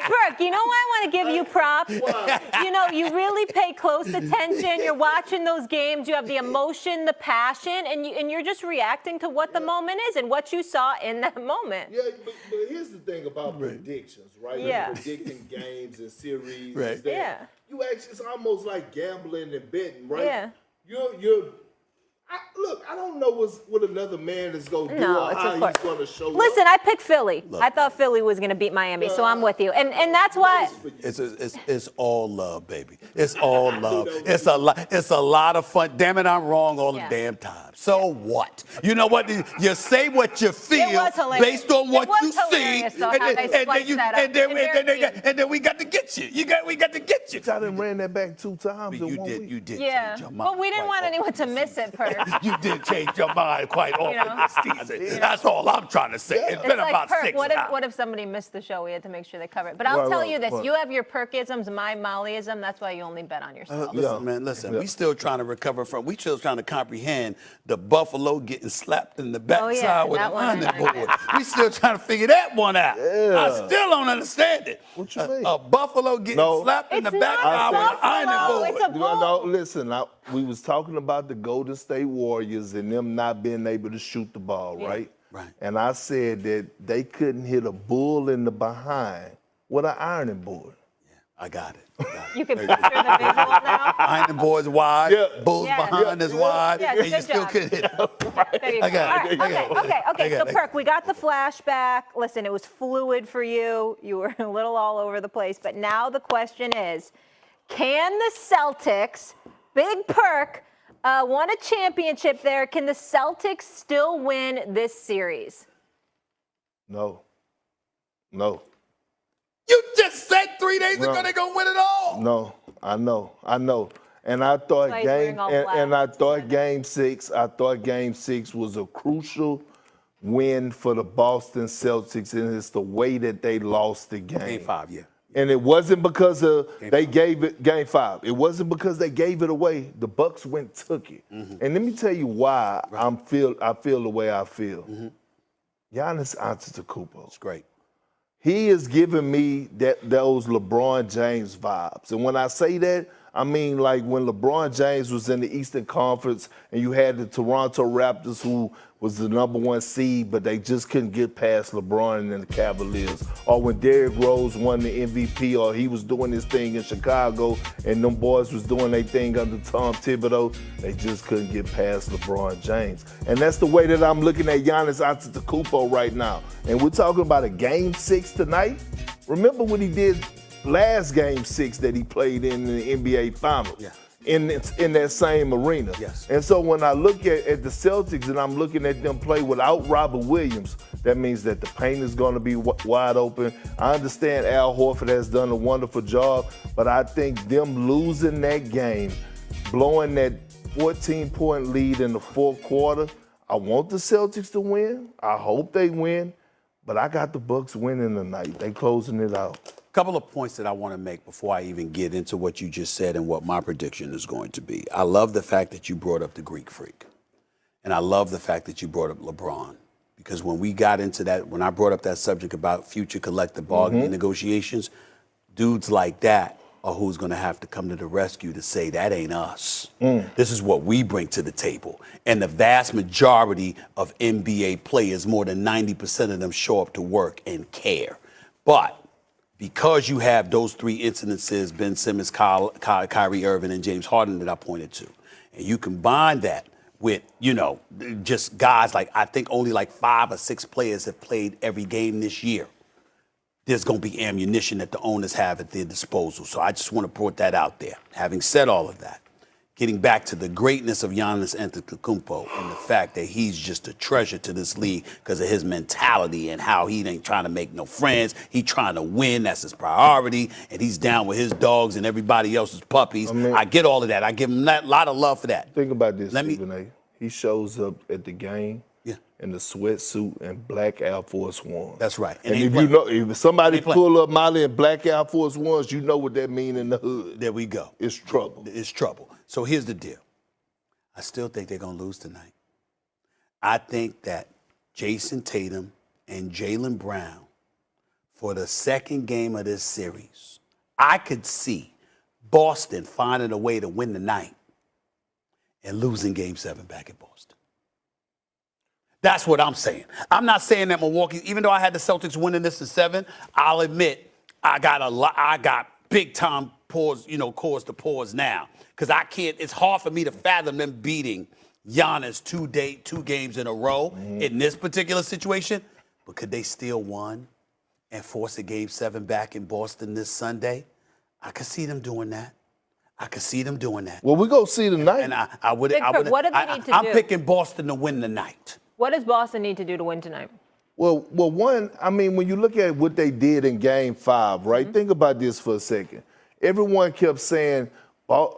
Brooke, you know why I want to give you props? You know, you really pay close attention. You're watching those games. You have the emotion, the passion, and you're just reacting to what the moment is and what you saw in that moment. Yeah, but here's the thing about predictions, right? Yeah. You're predicting games and series. Right. Is that Yeah. you actually, it's almost like gambling and betting, right? Yeah. Look, I don't know what another man is going to do No, or it's how of he's course. going to show Listen, up. I picked Philly. I thought Philly was going to beat Miami, so I'm with you. And that's why. It's all love, baby. It's all love. It's a lot of fun. Damn it, I'm wrong all the damn time. So what? You know what? You say what you feel based on what you see, and then we got to get you. We got to get you. I done ran that back 2 times in 1 week. You did Yeah, change your mind. but we didn't want anyone to miss it, Perk. You did change your mind quite often this season. That's all I'm trying to say. It's been like about Perk, 6 what times. if somebody missed the show? We had to make sure they cover it. But I'll tell you this: you have your Perkisms, my Mollyism. That's why you only bet on yourself. Listen. We still trying to recover from. We still trying to comprehend the Buffalo getting slapped in the backside with an ironing board. We still trying to figure that one out. I still don't understand it. What you mean? A Buffalo getting slapped in the backside with an ironing board. It's a bull. No, listen. We was talking about the Golden State Warriors and them not being able to shoot the ball, right? Right. And I said that they couldn't hit a bull in the behind with an ironing board. I got it. You can picture the visual now. Ironing board's wide, bulls Yeah. behind is wide, Yeah, and you good still job. couldn't hit it. There you go. I got it. All right, okay. So, it. Perk, we got the flashback. Listen, it was fluid for you. You were a little all over the place. But now the question is, can the Celtics, Big Perk, won a championship there? Can the Celtics still win this series? No. You just said 3 days ago they're gonna win it all. No, I know. And I thought Like wearing all black. I thought game 6 was a crucial win for the Boston Celtics, and it's the way that they lost the game. Game 5, yeah. And it wasn't because they gave it game 5. It wasn't because they gave it away. The Bucks went took it. And let me tell you why I feel the way I feel. Giannis Antetokounmpo. It's great. He is giving me those LeBron James vibes. And when I say that, I mean like when LeBron James was in the Eastern Conference and you had the Toronto Raptors who was the #1 seed, but they just couldn't get past LeBron and the Cavaliers. Or when Derrick Rose won the MVP, or he was doing his thing in Chicago and them boys was doing their thing under Tom Thibodeau, they just couldn't get past LeBron James. And that's the way that I'm looking at Giannis Antetokounmpo right now. And we're talking about a game 6 tonight. Remember what he did last game 6 that he played in the NBA Finals. Yeah. In that same arena. Yes. And so when I look at the Celtics and I'm looking at them play without Robert Williams, that means that the paint is going to be wide open. I understand Al Horford has done a wonderful job, but I think them losing that game, blowing that 14-point lead in the 4th quarter, I want the Celtics to win. I hope they win, but I got the Bucks winning tonight. They closing it out. Couple of points that I want to make before I even get into what you just said and what my prediction is going to be. I love the fact that you brought up the Greek Freak. And I love the fact that you brought up LeBron. Because when we got into that, when I brought up that subject about future collective bargaining negotiations, dudes like that are who's going to have to come to the rescue to say that ain't us. This is what we bring to the table. And the vast majority of NBA players, more than 90% of them, show up to work and care. But because you have those 3 incidences, Ben Simmons, Kyrie Irving, and James Harden that I pointed to, and you combine that with, just guys like, I think only like 5 or 6 players have played every game this year, there's going to be ammunition that the owners have at their disposal. So I just want to put that out there. Having said all of that, getting back to the greatness of Giannis Antetokounmpo and the fact that he's just a treasure to this league because of his mentality and how he ain't trying to make no friends. He trying to win. That's his priority. And he's down with his dogs and everybody else's puppies. I get all of that. I give him a lot of love for that. Think about this, Stephen A. He shows up at the game in the sweatsuit and black Air Force Ones. That's right. And if somebody pull up Molly in black Air Force Ones, you know what that mean in the hood. There we go. It's trouble. It's trouble. So here's the deal. I still think they're going to lose tonight. I think that Jason Tatum and Jaylen Brown, for the second game of this series, I could see Boston finding a way to win the night and losing Game 7 back in Boston. That's what I'm saying. I'm not saying that Milwaukee, even though I had the Celtics winning this in 7, I'll admit I got big time cause to pause now. Because it's hard for me to fathom them beating Giannis two games in a row in this particular situation, but could they still won and force a Game 7 back in Boston this Sunday? I could see them doing that. Well, we go see tonight. And I would. What do they need to do? I'm picking Boston to win tonight. What does Boston need to do to win tonight? Well, one, I mean, when you look at what they did in Game 5, right? Think about this for a second. Everyone kept saying,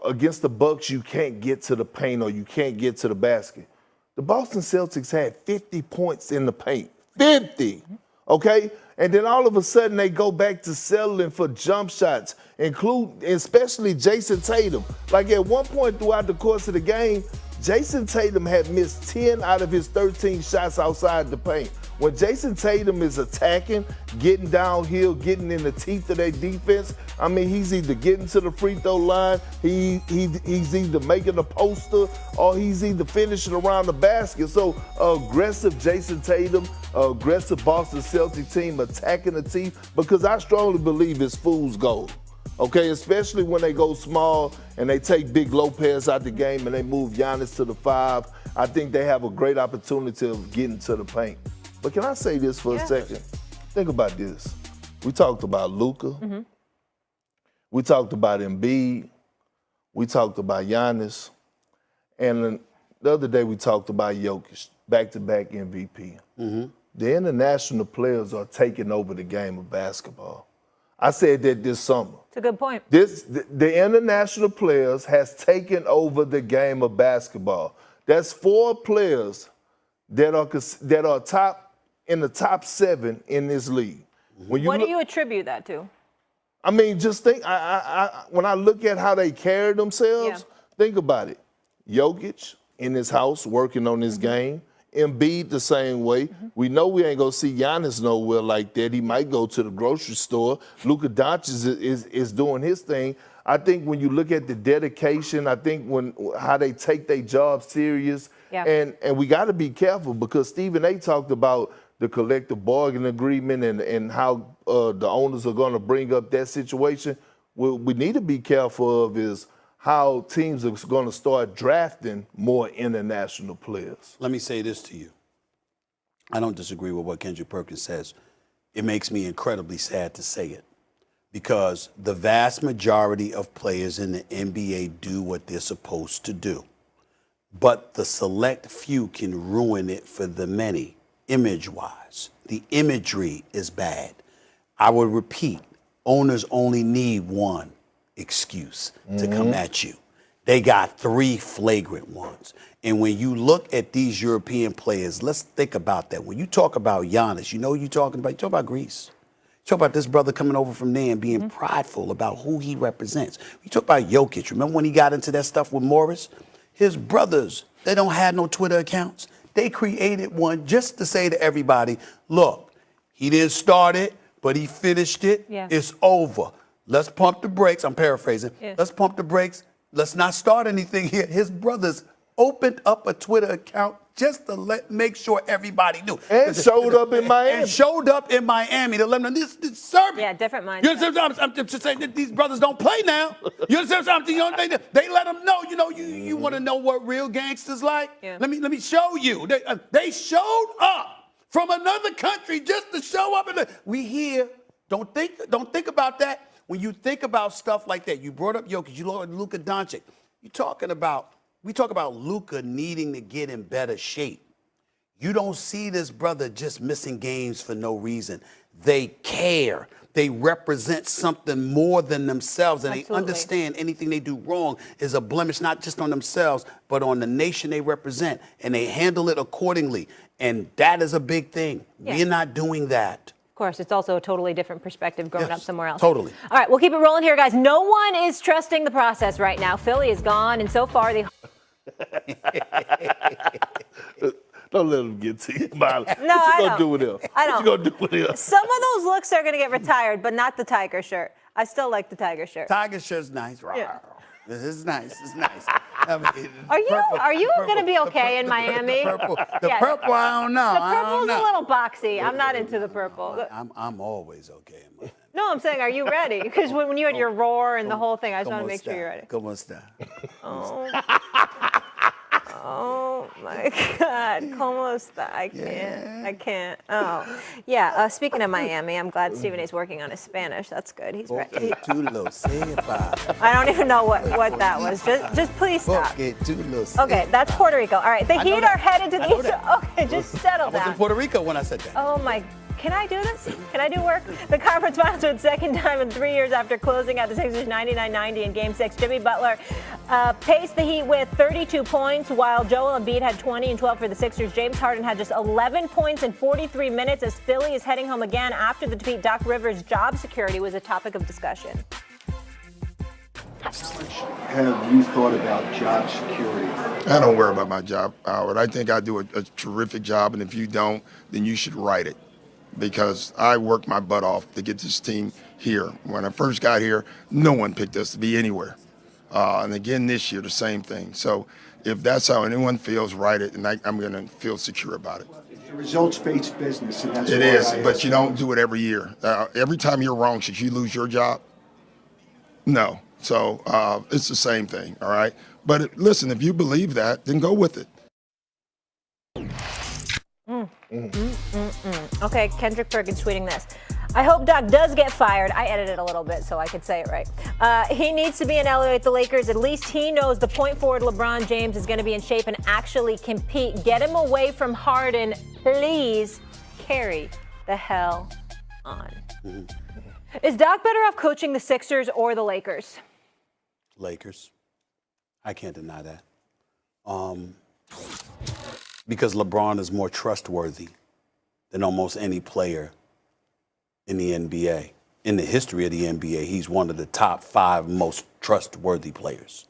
against the Bucks, you can't get to the paint or you can't get to the basket. The Boston Celtics had 50 points in the paint. 50, okay? And then all of a sudden they go back to settling for jump shots, especially Jason Tatum. Like at one point throughout the course of the game, Jason Tatum had missed 10 out of his 13 shots outside the paint. When Jason Tatum is attacking, getting downhill, getting in the teeth of their defense, I mean, he's either getting to the free throw line, he's either making a poster, or he's either finishing around the basket. So aggressive Jason Tatum, aggressive Boston Celtics team attacking the teeth, because I strongly believe it's fool's gold. Okay, especially when they go small and they take Big Lopez out the game and they move Giannis to the 5. I think they have a great opportunity of getting to the paint. But can I say this for a second? Think about this. We talked about Luka. We talked about Embiid. We talked about Giannis. And the other day we talked about Jokic, back-to-back MVP. The international players are taking over the game of basketball. I said that this summer. It's a good point. The international players has taken over the game of basketball. That's 4 players that are in the top 7 in this league. What do you attribute that to? I mean, just think. When I look at how they carry themselves, think about it. Jokic in his house working on his game. Embiid the same way. We know we ain't gonna see Giannis nowhere like that. He might go to the grocery store. Luka Doncic is doing his thing. I think when you look at the dedication, I think how they take their job serious, and we got to be careful, because Stephen A. talked about the collective bargaining agreement and how the owners are going to bring up that situation. What we need to be careful of is how teams are going to start drafting more international players. Let me say this to you. I don't disagree with what Kendrick Perkins says. It makes me incredibly sad to say it, because the vast majority of players in the NBA do what they're supposed to do. But the select few can ruin it for the many, image-wise. The imagery is bad. I would repeat, owners only need one excuse to come at you. They got 3 flagrant ones. And when you look at these European players, let's think about that. When you talk about Giannis, you know what you're talking about? You talk about Greece. You talk about this brother coming over from there and being prideful about who he represents. You talk about Jokic. Remember when he got into that stuff with Morris? His brothers, they don't have no Twitter accounts. They created one just to say to everybody, look, he didn't start it, but he finished it. It's over. Let's pump the brakes. I'm paraphrasing. Let's pump the brakes. Let's not start anything here. His brothers opened up a Twitter account just to make sure everybody knew. And showed up in Miami. And showed up in Miami to let them know this service. Yeah, different mindset. You understand what I'm just saying? That these brothers don't play now. You understand what I'm saying? You know, they let them know. You want to know what real gangsters like? Let me show you. They showed up from another country just to show up. We here. Don't think about that. When you think about stuff like that, you brought up Jokic, you look at Luka Doncic. We talk about Luka needing to get in better shape. You don't see this brother just missing games for no reason. They care. They represent something more than themselves, and they understand anything they do wrong is a blemish, not just on themselves, but on the nation they represent, and they handle it accordingly. And that is a big thing. We're not doing that. Of course, it's also a totally different perspective growing up somewhere else. Totally. All right, we'll keep it rolling here, guys. No one is trusting the process right now. Philly is gone, and so far the... Don't let them get to you, Molly. No, what you I gonna do with him? I What you gonna do with him? Some of those looks are going to get retired, but not the Tiger shirt. I still like the Tiger shirt. Tiger shirt's nice. Yeah. This is nice. It's nice. I mean, Are you going to be okay in Miami? The purple, I don't know. The purple's a little boxy. I'm not into the purple. I'm always okay in Miami. No, I'm saying, are you ready? Because when you had your roar and the whole thing, I just want to make sure you're ready. Como está? Oh. my God. Como esta? I can't. I can't. Oh, yeah. Speaking of Miami, I'm glad Stephen A's working on his Spanish. That's good. He's ready. I don't even know what that was. Just please stop. Okay, that's Puerto Rico. All right, the Heat are headed to the East. Okay, just settle down. I was in Puerto Rico when I said that. Oh my. Can I do this? Can I do work? The conference finals for the second time in 3 years after closing out the Sixers 99-90 in Game 6. Jimmy Butler paced the Heat with 32 points, while Joel Embiid had 20 and 12 for the Sixers. James Harden had just 11 points in 43 minutes as Philly is heading home again after the defeat. Doc Rivers' job security was a topic of discussion. Have you thought about job security? I don't worry about my job, Howard. I think I do a terrific job, and if you don't, then you should write it. Because I worked my butt off to get this team here. When I first got here, no one picked us to be anywhere. And again this year, the same thing. So if that's how anyone feels, write it, and I'm going to feel secure about it. It's a results-based business, and that's It why is, I but you don't do it every year. Every time you're wrong, should you lose your job? No. So it's the same thing, all right? But listen, if you believe that, then go with it. Okay, Kendrick Perkins tweeting this. I hope Doc does get fired. I edited a little bit so I could say it right. He needs to be in LA with the Lakers. At least he knows the point forward LeBron James is going to be in shape and actually compete. Get him away from Harden. Please carry the hell on. Is Doc better off coaching the Sixers or the Lakers? Lakers. I can't deny that. Because LeBron is more trustworthy than almost any player in the NBA. In the history of the NBA, he's one of the top 5 most trustworthy players.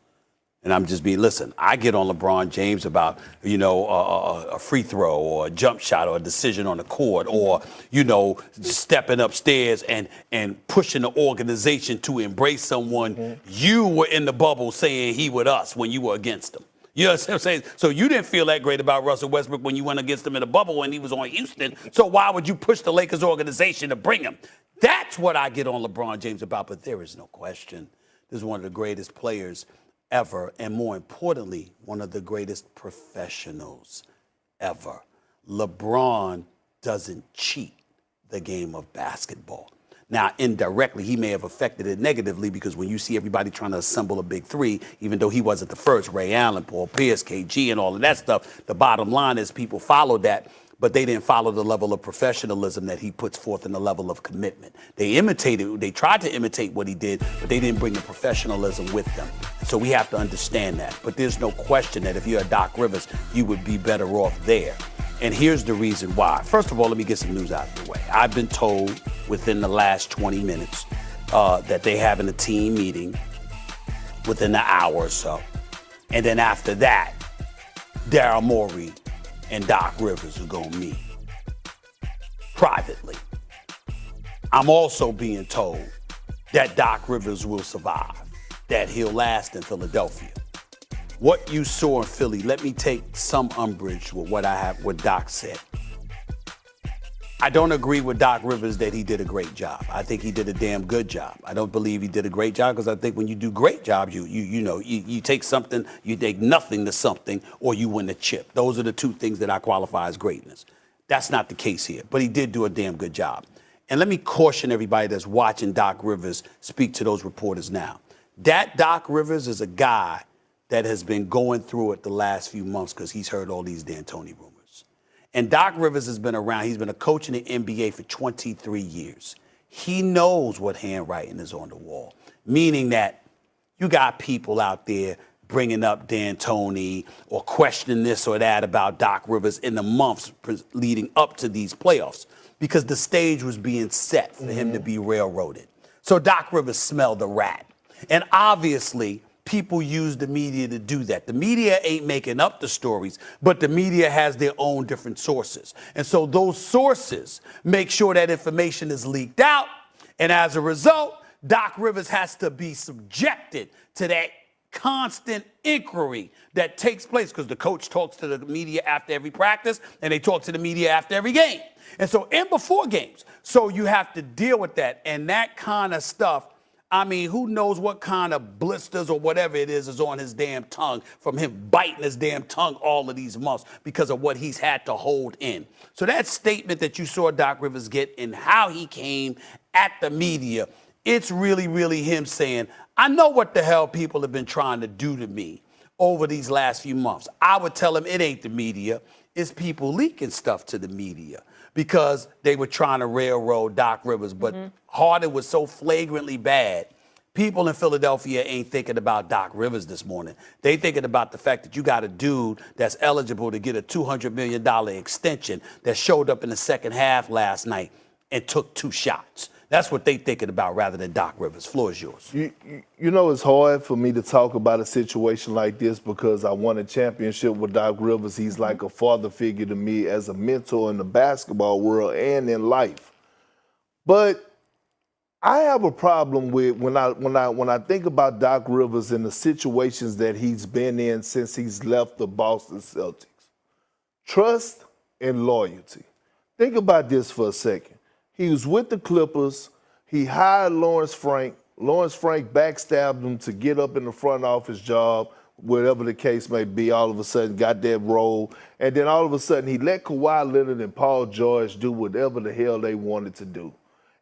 And I'm just listen, I get on LeBron James about, a free throw or a jump shot or a decision on the court or, stepping upstairs and pushing the organization to embrace someone you were in the bubble saying he with us when you were against him. You know what I'm saying? So you didn't feel that great about Russell Westbrook when you went against him in the bubble when he was on Houston. So why would you push the Lakers organization to bring him? That's what I get on LeBron James about. But there is no question. This is one of the greatest players ever. And more importantly, one of the greatest professionals ever. LeBron doesn't cheat the game of basketball. Now, indirectly, he may have affected it negatively because when you see everybody trying to assemble a big three, even though he wasn't the first, Ray Allen, Paul Pierce, KG, and all of that stuff, the bottom line is people followed that, but they didn't follow the level of professionalism that he puts forth and the level of commitment. They tried to imitate what he did, but they didn't bring the professionalism with them. So we have to understand that. But there's no question that if you're a Doc Rivers, you would be better off there. And here's the reason why. First of all, let me get some news out of the way. I've been told within the last 20 minutes that they're having a team meeting within an hour or so. And then after that, Daryl Morey and Doc Rivers are going to meet privately. I'm also being told that Doc Rivers will survive, that he'll last in Philadelphia. What you saw in Philly, let me take some umbrage with what Doc said. I don't agree with Doc Rivers that he did a great job. I think he did a damn good job. I don't believe he did a great job because I think when you do great jobs, you take something, you take nothing to something, or you win the chip. Those are the two things that I qualify as greatness. That's not the case here, but he did do a damn good job. And let me caution everybody that's watching Doc Rivers speak to those reporters now. That Doc Rivers is a guy that has been going through it the last few months because he's heard all these D'Antoni rumors. And Doc Rivers has been around. He's been a coach in the NBA for 23 years. He knows what handwriting is on the wall, meaning that you got people out there bringing up D'Antoni or questioning this or that about Doc Rivers in the months leading up to these playoffs because the stage was being set for him to be railroaded. So Doc Rivers smelled a rat. And obviously, people use the media to do that. The media ain't making up the stories, but the media has their own different sources. And so those sources make sure that information is leaked out. And as a result, Doc Rivers has to be subjected to that constant inquiry that takes place because the coach talks to the media after every practice and they talk to the media after every game. And so, and before games. So you have to deal with that. And that kind of stuff, I mean, who knows what kind of blisters or whatever it is on his damn tongue from him biting his damn tongue all of these months because of what he's had to hold in. So that statement that you saw Doc Rivers get and how he came at the media, it's really, really him saying, I know what the hell people have been trying to do to me over these last few months. I would tell him it ain't the media. It's people leaking stuff to the media because they were trying to railroad Doc Rivers. But Harden was so flagrantly bad. People in Philadelphia ain't thinking about Doc Rivers this morning. They thinking about the fact that you got a dude that's eligible to get a $200 million extension that showed up in the second half last night and took 2 shots. That's what they thinking about rather than Doc Rivers. Floor is yours. You know, it's hard for me to talk about a situation like this because I won a championship with Doc Rivers. He's like a father figure to me as a mentor in the basketball world and in life. But I have a problem with when I think about Doc Rivers and the situations that he's been in since he's left the Boston Celtics. Trust and loyalty. Think about this for a second. He was with the Clippers. He hired Lawrence Frank. Lawrence Frank backstabbed him to get up in the front office job, whatever the case may be. All of a sudden got that role. And then all of a sudden he let Kawhi Leonard and Paul George do whatever the hell they wanted to do.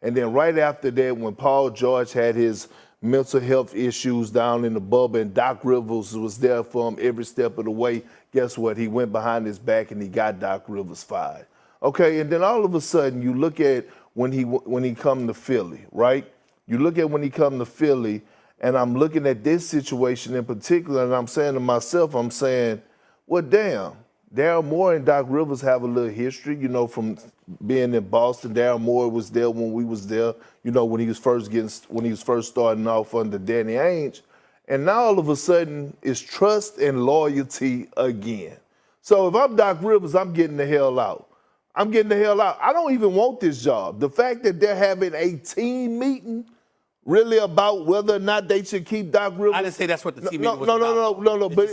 And then right after that, when Paul George had his mental health issues down in the bubble and Doc Rivers was there for him every step of the way, guess what? He went behind his back and he got Doc Rivers fired. Okay, and then all of a sudden you look at when he come to Philly, right? You look at when he come to Philly, and I'm looking at this situation in particular, and I'm saying to myself, I'm saying, well, damn, Daryl Morey and Doc Rivers have a little history, you know, from being in Boston. Daryl Morey was there when we was there, you know, when he was first starting off under Danny Ainge. And now all of a sudden it's trust and loyalty again. So if I'm Doc Rivers, I'm getting the hell out. I'm getting the hell out. I don't even want this job. The fact that they're having a team meeting really about whether or not they should keep Doc Rivers. I didn't say that's what the team meeting was about. No. But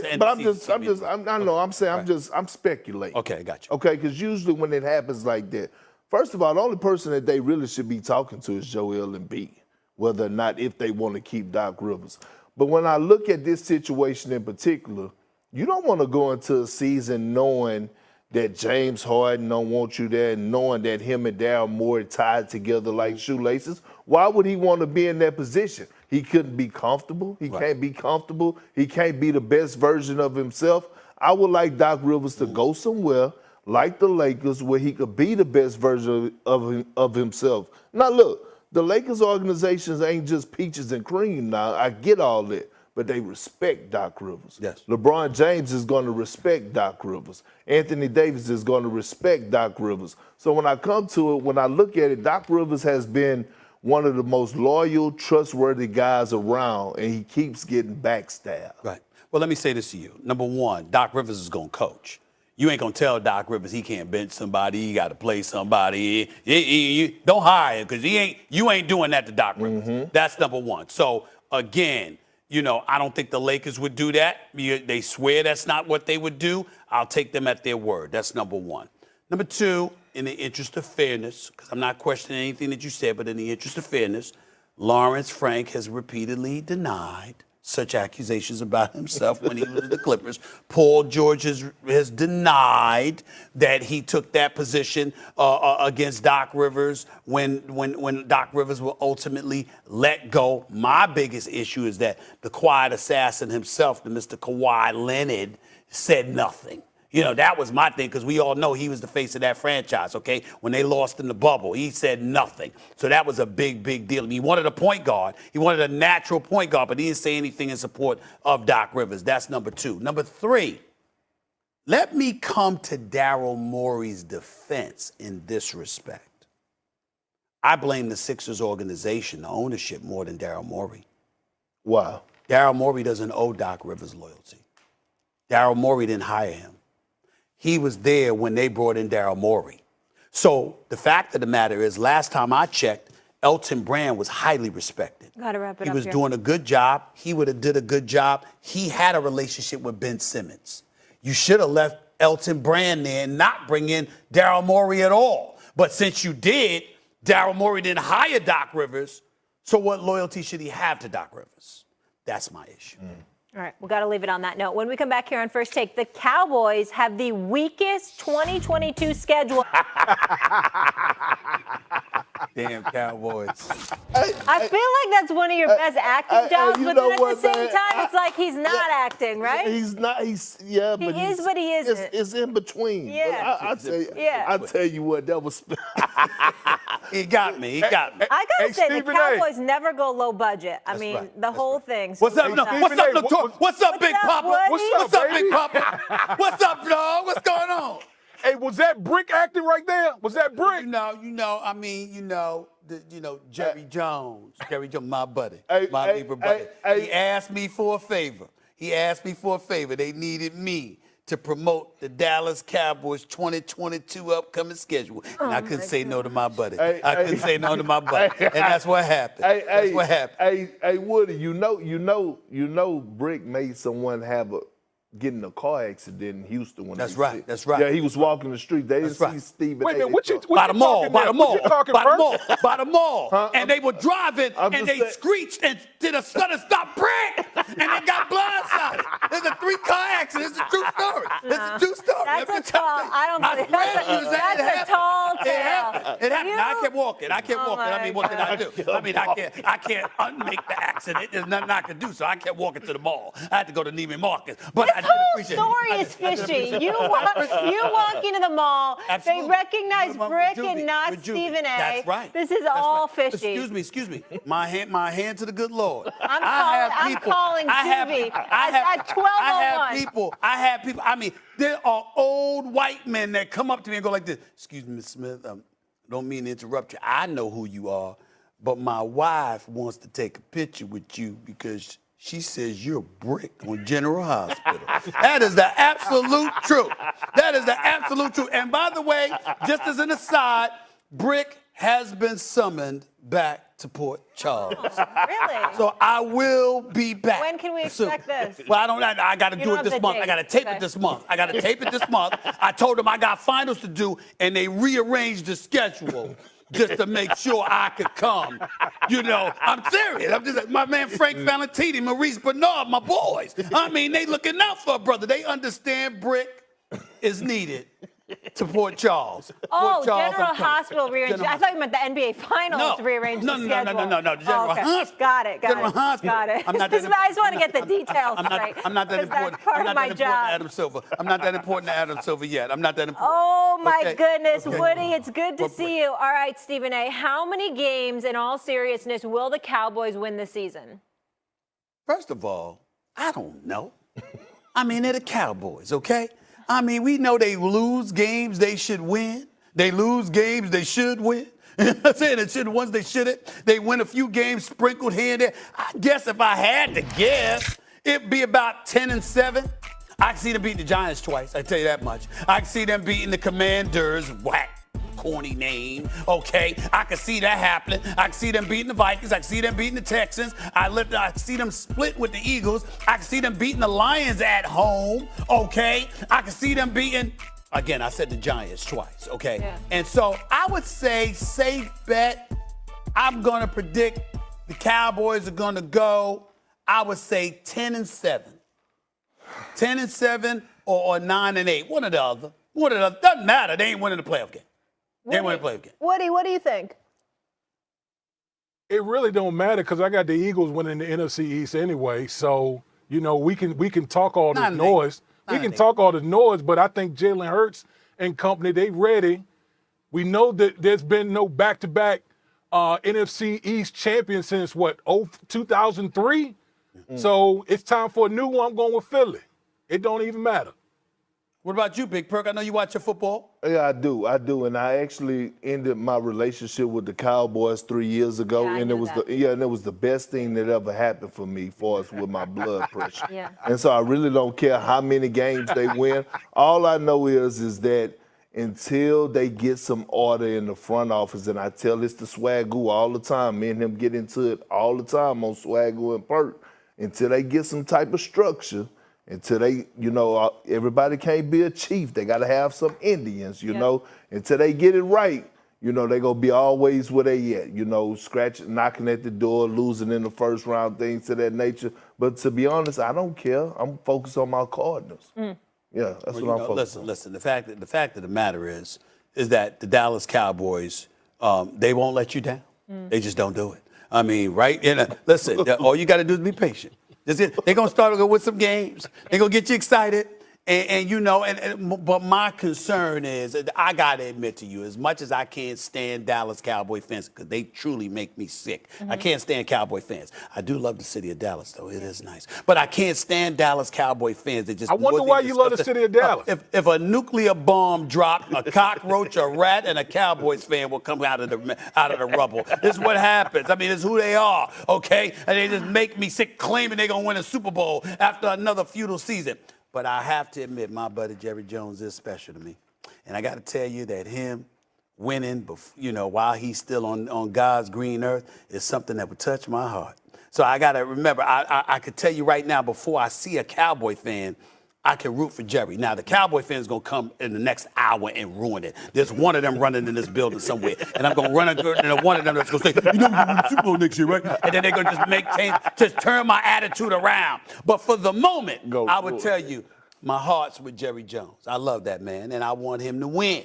I'm speculating. Okay, I got you. Okay, because usually when it happens like that, first of all, the only person that they really should be talking to is Joel Embiid, whether or not if they want to keep Doc Rivers. But when I look at this situation in particular, you don't want to go into a season knowing that James Harden don't want you there, and knowing that him and Daryl Morey tied together like shoelaces. Why would he want to be in that position? He couldn't be comfortable. He can't be comfortable. He can't be the best version of himself. I would like Doc Rivers to go somewhere like the Lakers where he could be the best version of himself. Now, look, the Lakers organizations ain't just peaches and cream now. I get all that. But they respect Doc Rivers. Yes. LeBron James is going to respect Doc Rivers. Anthony Davis is going to respect Doc Rivers. So when I come to it, when I look at it, Doc Rivers has been one of the most loyal, trustworthy guys around, and he keeps getting backstabbed. Right. Well, let me say this to you. Number one, Doc Rivers is going to coach. You ain't going to tell Doc Rivers he can't bench somebody, he got to play somebody. Don't hire him because you ain't doing that to Doc Rivers. That's number one. So, again, you know, I don't think the Lakers would do that. They swear that's not what they would do. I'll take them at their word. That's number one. Number two, in the interest of fairness, because I'm not questioning anything that you said, but in the interest of fairness, Lawrence Frank has repeatedly denied such accusations about himself when he was with the Clippers. Paul George has denied that he took that position against Doc Rivers when Doc Rivers will ultimately let go. My biggest issue is that the quiet assassin himself, the Mr. Kawhi Leonard, said nothing. You know, that was my thing because we all know he was the face of that franchise, okay? When they lost in the bubble, he said nothing. So that was a big, big deal. He wanted a point guard. He wanted a natural point guard, but he didn't say anything in support of Doc Rivers. That's number two. Number three, let me come to Daryl Morey's defense in this respect. I blame the Sixers organization, the ownership, more than Daryl Morey. Wow. Daryl Morey doesn't owe Doc Rivers loyalty. Daryl Morey didn't hire him. He was there when they brought in Daryl Morey. So the fact of the matter is, last time I checked, Elton Brand was highly respected. Gotta wrap it up. He was here. doing a good job. He would have did a good job. He had a relationship with Ben Simmons. You should have left Elton Brand there and not bring in Daryl Morey at all. But since you did, Daryl Morey didn't hire Doc Rivers. So what loyalty should he have to Doc Rivers? That's my issue. All right, we've got to leave it on that note. When we come back here on First Take, the Cowboys have the weakest 2022 schedule. Damn Cowboys. I feel like that's one of your best acting jobs, you but know then at what, the same man? time, it's like he's not acting, right? He's not. But He is, he's, but he isn't. It's in between. Yeah. I tell you what, that was. He got me. He got me. I gotta say, the Stephen A. Cowboys never go low budget. I mean, right. the whole thing. What's up? No, what's up, Stephen A. What's up, Big up, Papa? Woody? What's up, Big Papa? What's up, dog? What's going on? Hey, was that Brick acting right there? Was that Brick? Jerry Jones, my buddy, Hey, my hey, neighbor buddy. hey, He asked me for a favor. They needed me to promote the Dallas Cowboys 2022 upcoming schedule. And I couldn't say no to my buddy. I couldn't say no to my buddy. And that's what happened. That's what happened. Hey, Woody, you know, Brick made someone get in a car accident in Houston when That's they right. sick. That's right. Yeah, he was walking the street. They didn't That's right. see Stephen Wait a A. minute, what you By the mall, talking by there? the What mall, you talking by the first? mall, by the mall. Huh? And they were driving I'm and just they saying- screeched and did a sudden stop break and they got blindsided. There's a 3-car accident. It's a true story. It's a true story. That's I'm a just telling tall. you. I don't believe swear to you, that's it a happened. tall It tale. happened. It happened. I kept walking. I Oh mean, what can I do? I mean, I can't unmake the accident. There's nothing I can do. So I kept walking to the mall. I had to go to Neiman Marcus. But This I did whole appreciate story it. is fishy. You walk into the mall, Absolutely. they recognize With Brick Juvie, and not with Juvie. Stephen A. That's right. This is That's all right. fishy. Excuse me. My hand to the good Lord. I'm calling Juvie at 12:01. I have people. I mean, there are old white men that come up to me and go like this. Excuse me, Miss Smith. Don't mean to interrupt you. I know who you are, but my wife wants to take a picture with you because she says you're a Brick on General Hospital. That is the absolute truth. That is the absolute truth. And by the way, just as an aside, Brick has been summoned back to Port Charles. Really? So I will be back. When can we expect this? Well, I got to You do don't it have this the month. date. I got to tape Okay. it this month. I told them I got finals to do, and they rearranged the schedule just to make sure I could come. I'm serious. I'm just my man Frank Valentini, Maurice Bernard, my boys. I mean, they looking out for a brother. They understand Brick is needed to Port Charles. Oh, Port Charles, General I'm coming. Hospital rearranged. General I thought you meant the NBA Finals rearranged the schedule. No. The General Oh, okay. Hospital. Got it. General Hospital. Got it. I'm not I that just want to get the details straight. I'm not that 'cause important. That's part I'm of not my that important to job. Adam Silver. I'm not that important to Adam Silver yet. I'm not that important. Oh my Okay. goodness, Okay. Woody, it's good to Well, see you. All right, Stephen A., how many games, in all seriousness, will the Cowboys win this season? First of all, I don't know. I mean, they're the Cowboys, okay? I mean, we know they lose games they should win. They lose games they should win. I'm saying it should ones they shouldn't. They win a few games sprinkled here and there. I guess if I had to guess, it'd be about 10-7. I can see them beating the Giants twice, I tell you that much. I can see them beating the Commanders, whack. Corny name, okay? I can see that happening. I can see them beating the Vikings. I can see them beating the Texans. I see them split with the Eagles. I can see them beating the Lions at home, okay? I can see them beating, again, I said the Giants twice, okay? Yeah. And so I would say, safe bet, I'm going to predict the Cowboys are going to go, I would say 10-7. 10-7 or 9-8, one or the other. Doesn't matter. They ain't winning the playoff game. They ain't winning the playoff game. Woody, what do you think? It really don't matter because I got the Eagles winning the NFC East anyway. So, we can talk all this 9-8. noise. We can 9-8. talk all the noise, but I think Jalen Hurts and company, they ready. We know that there's been no back-to-back NFC East champion since, 2003? Mm-hmm. So it's time for a new one. I'm going with Philly. It don't even matter. What about you, Big Perk? I know you watch your football. Yeah, I do. And I actually ended my relationship with the Cowboys 3 years ago, Yeah, I and it knew was that. and it was the best thing that ever happened for me, far as with my blood pressure. Yeah. And so I really don't care how many games they win. All I know is that until they get some order in the front office, and I tell this to Swagoo all the time, me and him get into it all the time on Swagoo and Perk, until they get some type of structure. Until they, everybody can't be a chief. They got to have some Indians, you know. Until they get it right, You know, they going to be always where they at, you know, scratching, knocking at the door, losing in the first round, things to that nature. But to be honest, I don't care. I'm focused on my Cardinals. Yeah, that's what I'm focused on. Listen, the fact of the matter is that the Dallas Cowboys, they won't let you down. They just don't do it. I mean, right? Listen, all you got to do is be patient. They're going to start with some games. They're going to get you excited. And you know, but my concern is, I got to admit to you, as much as I can't stand Dallas Cowboy fans, because they truly make me sick. I can't stand Cowboy fans. I do love the city of Dallas, though. It is nice. But I can't stand Dallas Cowboy fans. They just I wonder why you love the city of Dallas. If a nuclear bomb dropped, a cockroach, a rat, and a Cowboys fan will come out of the rubble. This is what happens. I mean, it's who they are, okay? And they just make me sick, claiming they're going to win a Super Bowl after another feudal season. But I have to admit, my buddy Jerry Jones is special to me. And I got to tell you that him winning, you know, while he's still on God's green earth is something that would touch my heart. So I got to remember, I could tell you right now, before I see a Cowboy fan, I can root for Jerry. Now, the Cowboy fan is going to come in the next hour and ruin it. There's one of them running in this building somewhere. And I'm going to run into one of them that's going to say, you know, we're going to win the Super Bowl next year, right? And then they're going to just turn my attitude around. But for the moment, I would tell you, my heart's with Jerry Jones. I love that man, and I want him to win.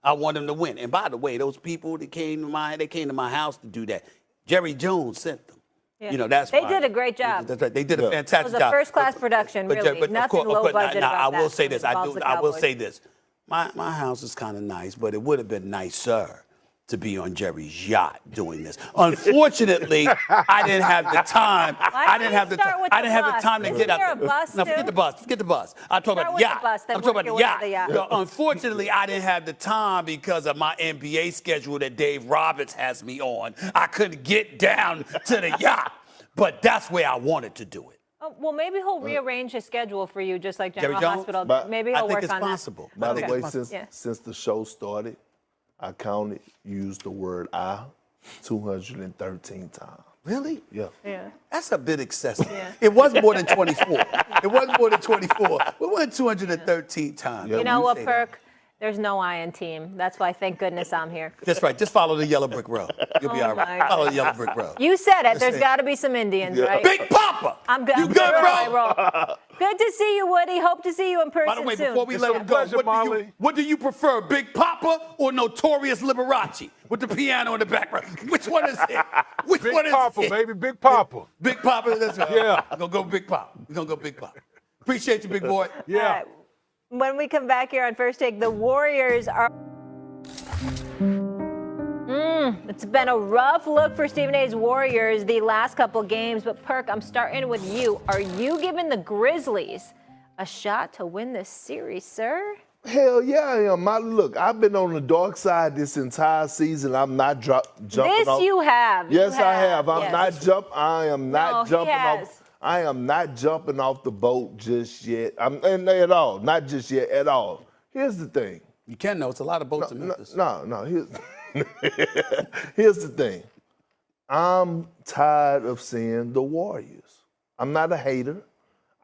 I want him to win. And by the way, those people that came to my house to do that, Jerry Jones sent them. Yeah. You know, that's they why. did a great job. That's right. They did a fantastic job. It was a first-class production, really. But Nothing low budget about I will that. say this. I will Cowboys. say this. My house is kind of nice, but it would have been nicer to be on Jerry's yacht doing this. Unfortunately, I didn't have the time. I didn't have the time to get up there. Bus no, forget the bus. Forget the bus. I'm talking about the yacht. I'm talking about the yacht. No, unfortunately, I didn't have the time because of my NBA schedule that Dave Roberts has me on. I couldn't get down to the yacht, but that's where I wanted to do it. Oh, well, maybe he'll rearrange his schedule for you, just like General Jerry Jones? Hospital. But Maybe he'll work on that. I think it's possible. By the way, since the show started, I used the word I 213 times. Really? Yeah. That's a bit excessive. Yeah. It was more than 24. It was more than 24. We went 213 times. You know what, Perk? There's no I in team. That's why, thank goodness, I'm here. That's right. Just follow the yellow brick road. You'll be all right. Follow the yellow brick road. You said it. There's got to be some Indians, right? Big Papa! I'm good. You good, bro? Good to see you, Woody. Hope to see you in person soon. By the way, soon. before we let him go, what do you prefer, Big Papa or Notorious Liberace with the piano in the background? Which one is it? Which Big one is Papa, it? baby, Big Papa. Big Papa, that's right. Yeah. We're going to go Big Papa. We're going to go Big Papa. Appreciate you, big boy. Yeah. When we come back here on First Take, the Warriors are... It's been a rough look for Stephen A's Warriors the last couple games, but Perk, I'm starting with you. Are you giving the Grizzlies a shot to win this series, sir? Hell yeah, I am. Look, I've been on the dark side this entire season. I'm not jumping this off. You have. Yes, I have. Yes. I am not jumping off. I am not jumping off the boat just yet. At all. Not just yet at all. Here's the thing. You can know it's a lot of boats in Memphis. Here's the thing. I'm tired of seeing the Warriors. I'm not a hater.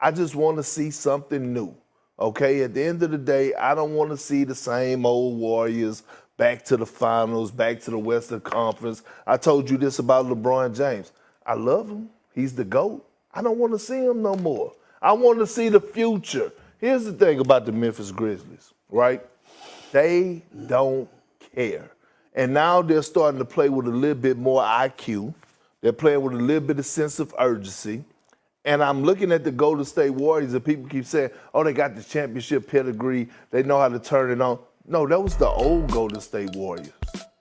I just want to see something new. Okay, at the end of the day, I don't want to see the same old Warriors back to the finals, back to the Western Conference. I told you this about LeBron James. I love him. He's the GOAT. I don't want to see him no more. I want to see the future. Here's the thing about the Memphis Grizzlies, right? They don't care. And now they're starting to play with a little bit more IQ. They're playing with a little bit of sense of urgency. And I'm looking at the Golden State Warriors, and people keep saying, oh, they got the championship pedigree. They know how to turn it on. No, that was the old Golden State Warriors.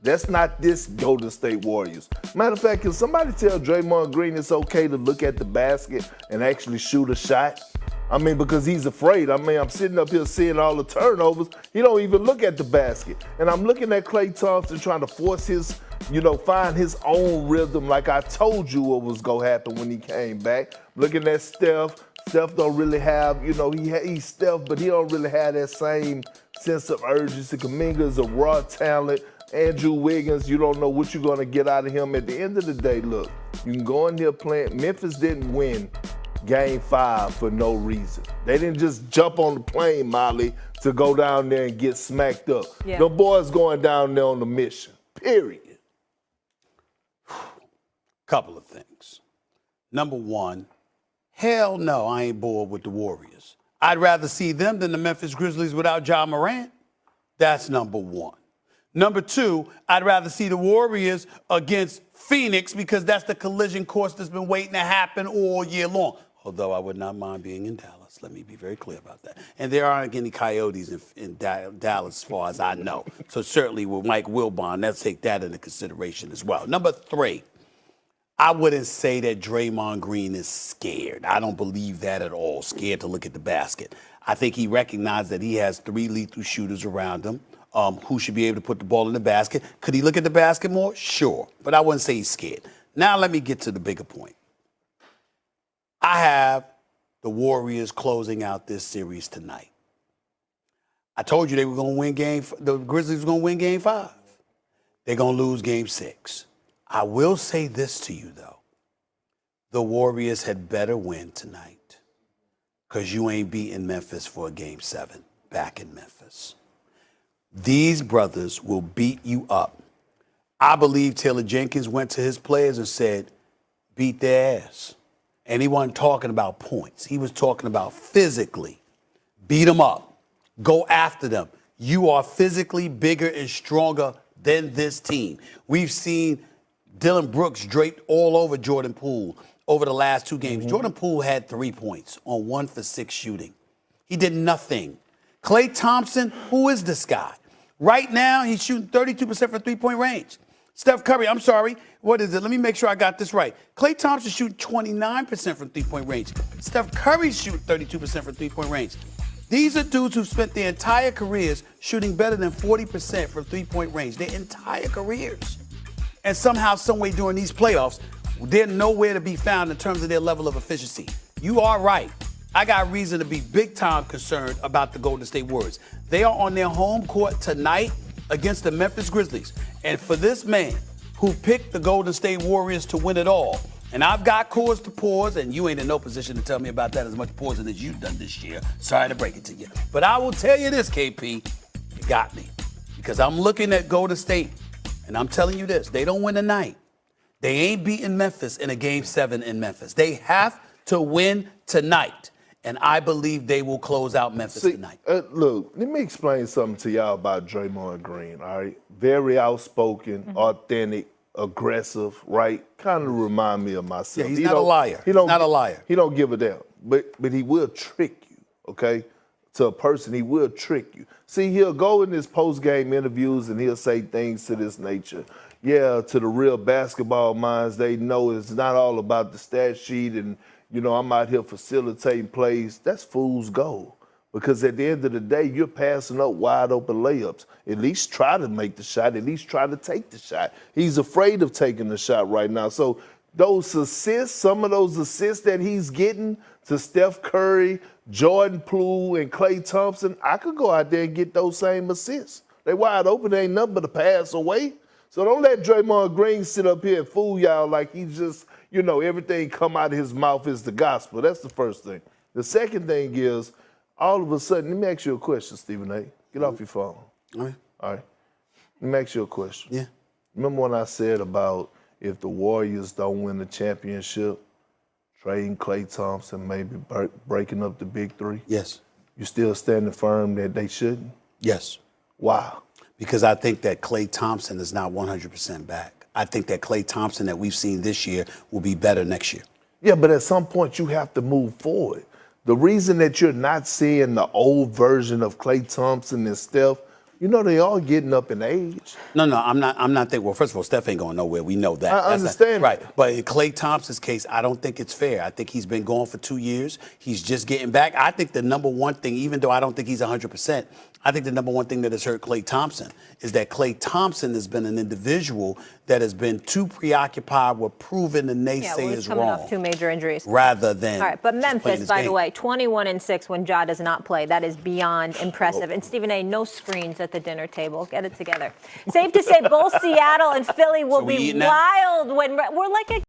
That's not this Golden State Warriors. Matter of fact, can somebody tell Draymond Green it's okay to look at the basket and actually shoot a shot? I mean, because he's afraid. I mean, I'm sitting up here seeing all the turnovers. He don't even look at the basket. And I'm looking at Klay Thompson trying to force his, find his own rhythm like I told you what was going to happen when he came back. Looking at Steph. Steph don't really have, he's Steph, but he don't really have that same sense of urgency. Kuminga's a raw talent. Andrew Wiggins, you don't know what you're going to get out of him. At the end of the day, look, you can go in here playing. Memphis didn't win Game 5 for no reason. They didn't just jump on the plane, Molly, to go down there and get smacked up. Yeah. The boys going down there on the mission, Period. Couple of things. Number one, hell no, I ain't bored with the Warriors. I'd rather see them than the Memphis Grizzlies without Ja Morant. That's number one. Number two, I'd rather see the Warriors against Phoenix because that's the collision course that's been waiting to happen all year long. Although I would not mind being in Dallas. Let me be very clear about that. And there aren't any Coyotes in Dallas as far as I know. So certainly with Mike Wilbon, let's take that into consideration as well. Number three, I wouldn't say that Draymond Green is scared. I don't believe that at all, scared to look at the basket. I think he recognized that he has 3 lethal shooters around him who should be able to put the ball in the basket. Could he look at the basket more? Sure. But I wouldn't say he's scared. Now let me get to the bigger point. I have the Warriors closing out this series tonight. I told you they were going to win the Grizzlies were going to win game 5. They're going to lose game 6. I will say this to you, though. The Warriors had better win tonight because you ain't beating Memphis for a game 7 back in Memphis. These brothers will beat you up. I believe Taylor Jenkins went to his players and said, beat their ass. And he wasn't talking about points. He was talking about physically. Beat them up. Go after them. You are physically bigger and stronger than this team. We've seen Dylan Brooks draped all over Jordan Poole over the last 2 games. Jordan Poole had 3 points on 1 for 6 shooting. He did nothing. Klay Thompson, who is this guy? Right now, he's shooting 32% from three-point range. Steph Curry, I'm sorry, what is it? Let me make sure I got this right. Klay Thompson shooting 29% from three-point range. Steph Curry's shooting 32% from three-point range. These are dudes who've spent their entire careers shooting better than 40% from three-point range, their entire careers. And somehow, someway during these playoffs, they're nowhere to be found in terms of their level of efficiency. You are right. I got reason to be big time concerned about the Golden State Warriors. They are on their home court tonight against the Memphis Grizzlies. And for this man who picked the Golden State Warriors to win it all, and I've got cause to pause, and you ain't in no position to tell me about that as much pausing as you've done this year. Sorry to break it to you. But I will tell you this, KP, you got me. Because I'm looking at Golden State, and I'm telling you this, they don't win tonight. They ain't beating Memphis in a game 7 in Memphis. They have to win tonight. And I believe they will close out Memphis tonight. Look, let me explain something to y'all about Draymond Green, all right? Very outspoken, authentic, aggressive, right? Kind of remind me of myself. Yeah, he's not a liar. He's not a liar. He don't give a damn. But he will trick you, okay? To a person, he will trick you. See, he'll go in his post-game interviews and he'll say things to this nature. Yeah, to the real basketball minds, they know it's not all about the stat sheet and, you know, I'm out here facilitating plays. That's fool's gold. Because at the end of the day, you're passing up wide open layups. At least try to make the shot. At least try to take the shot. He's afraid of taking the shot right now. So those assists, some of those assists that he's getting to Steph Curry, Jordan Poole, and Klay Thompson, I could go out there and get those same assists. They wide open. They ain't nothing but a pass away. So don't let Draymond Green sit up here and fool y'all like he just, you know, everything come out of his mouth is the gospel. That's the first thing. The second thing is, all of a sudden, let me ask you a question, Stephen A. Get off your phone. All right. All right. Let me ask you a question. Yeah. Remember when I said about if the Warriors don't win the championship, trading Klay Thompson, maybe breaking up the big 3? Yes. You still standing firm that they shouldn't? Yes. Why? Because I think that Klay Thompson is not 100% back. I think that Klay Thompson that we've seen this year will be better next year. Yeah, but at some point you have to move forward. The reason that you're not seeing the old version of Klay Thompson and Steph, you know, they all getting up in age. No, I'm not thinking, well, first of all, Steph ain't going nowhere. We know that. I understand. Right. But in Klay Thompson's case, I don't think it's fair. I think he's been gone for 2 years. He's just getting back. I think the number one thing, even though I don't think he's 100%, I think the number one thing that has hurt Klay Thompson is that Klay Thompson has been an individual that has been too preoccupied with proving the naysayers coming wrong. off 2 major injuries. Rather than All right, but just playing Memphis, his by game. the way, 21-6 when Ja does not play. That is beyond impressive. And Stephen A., no screens at the dinner table. Get it together. Safe to say both Seattle and Philly will So we be eating that? wild when we're like a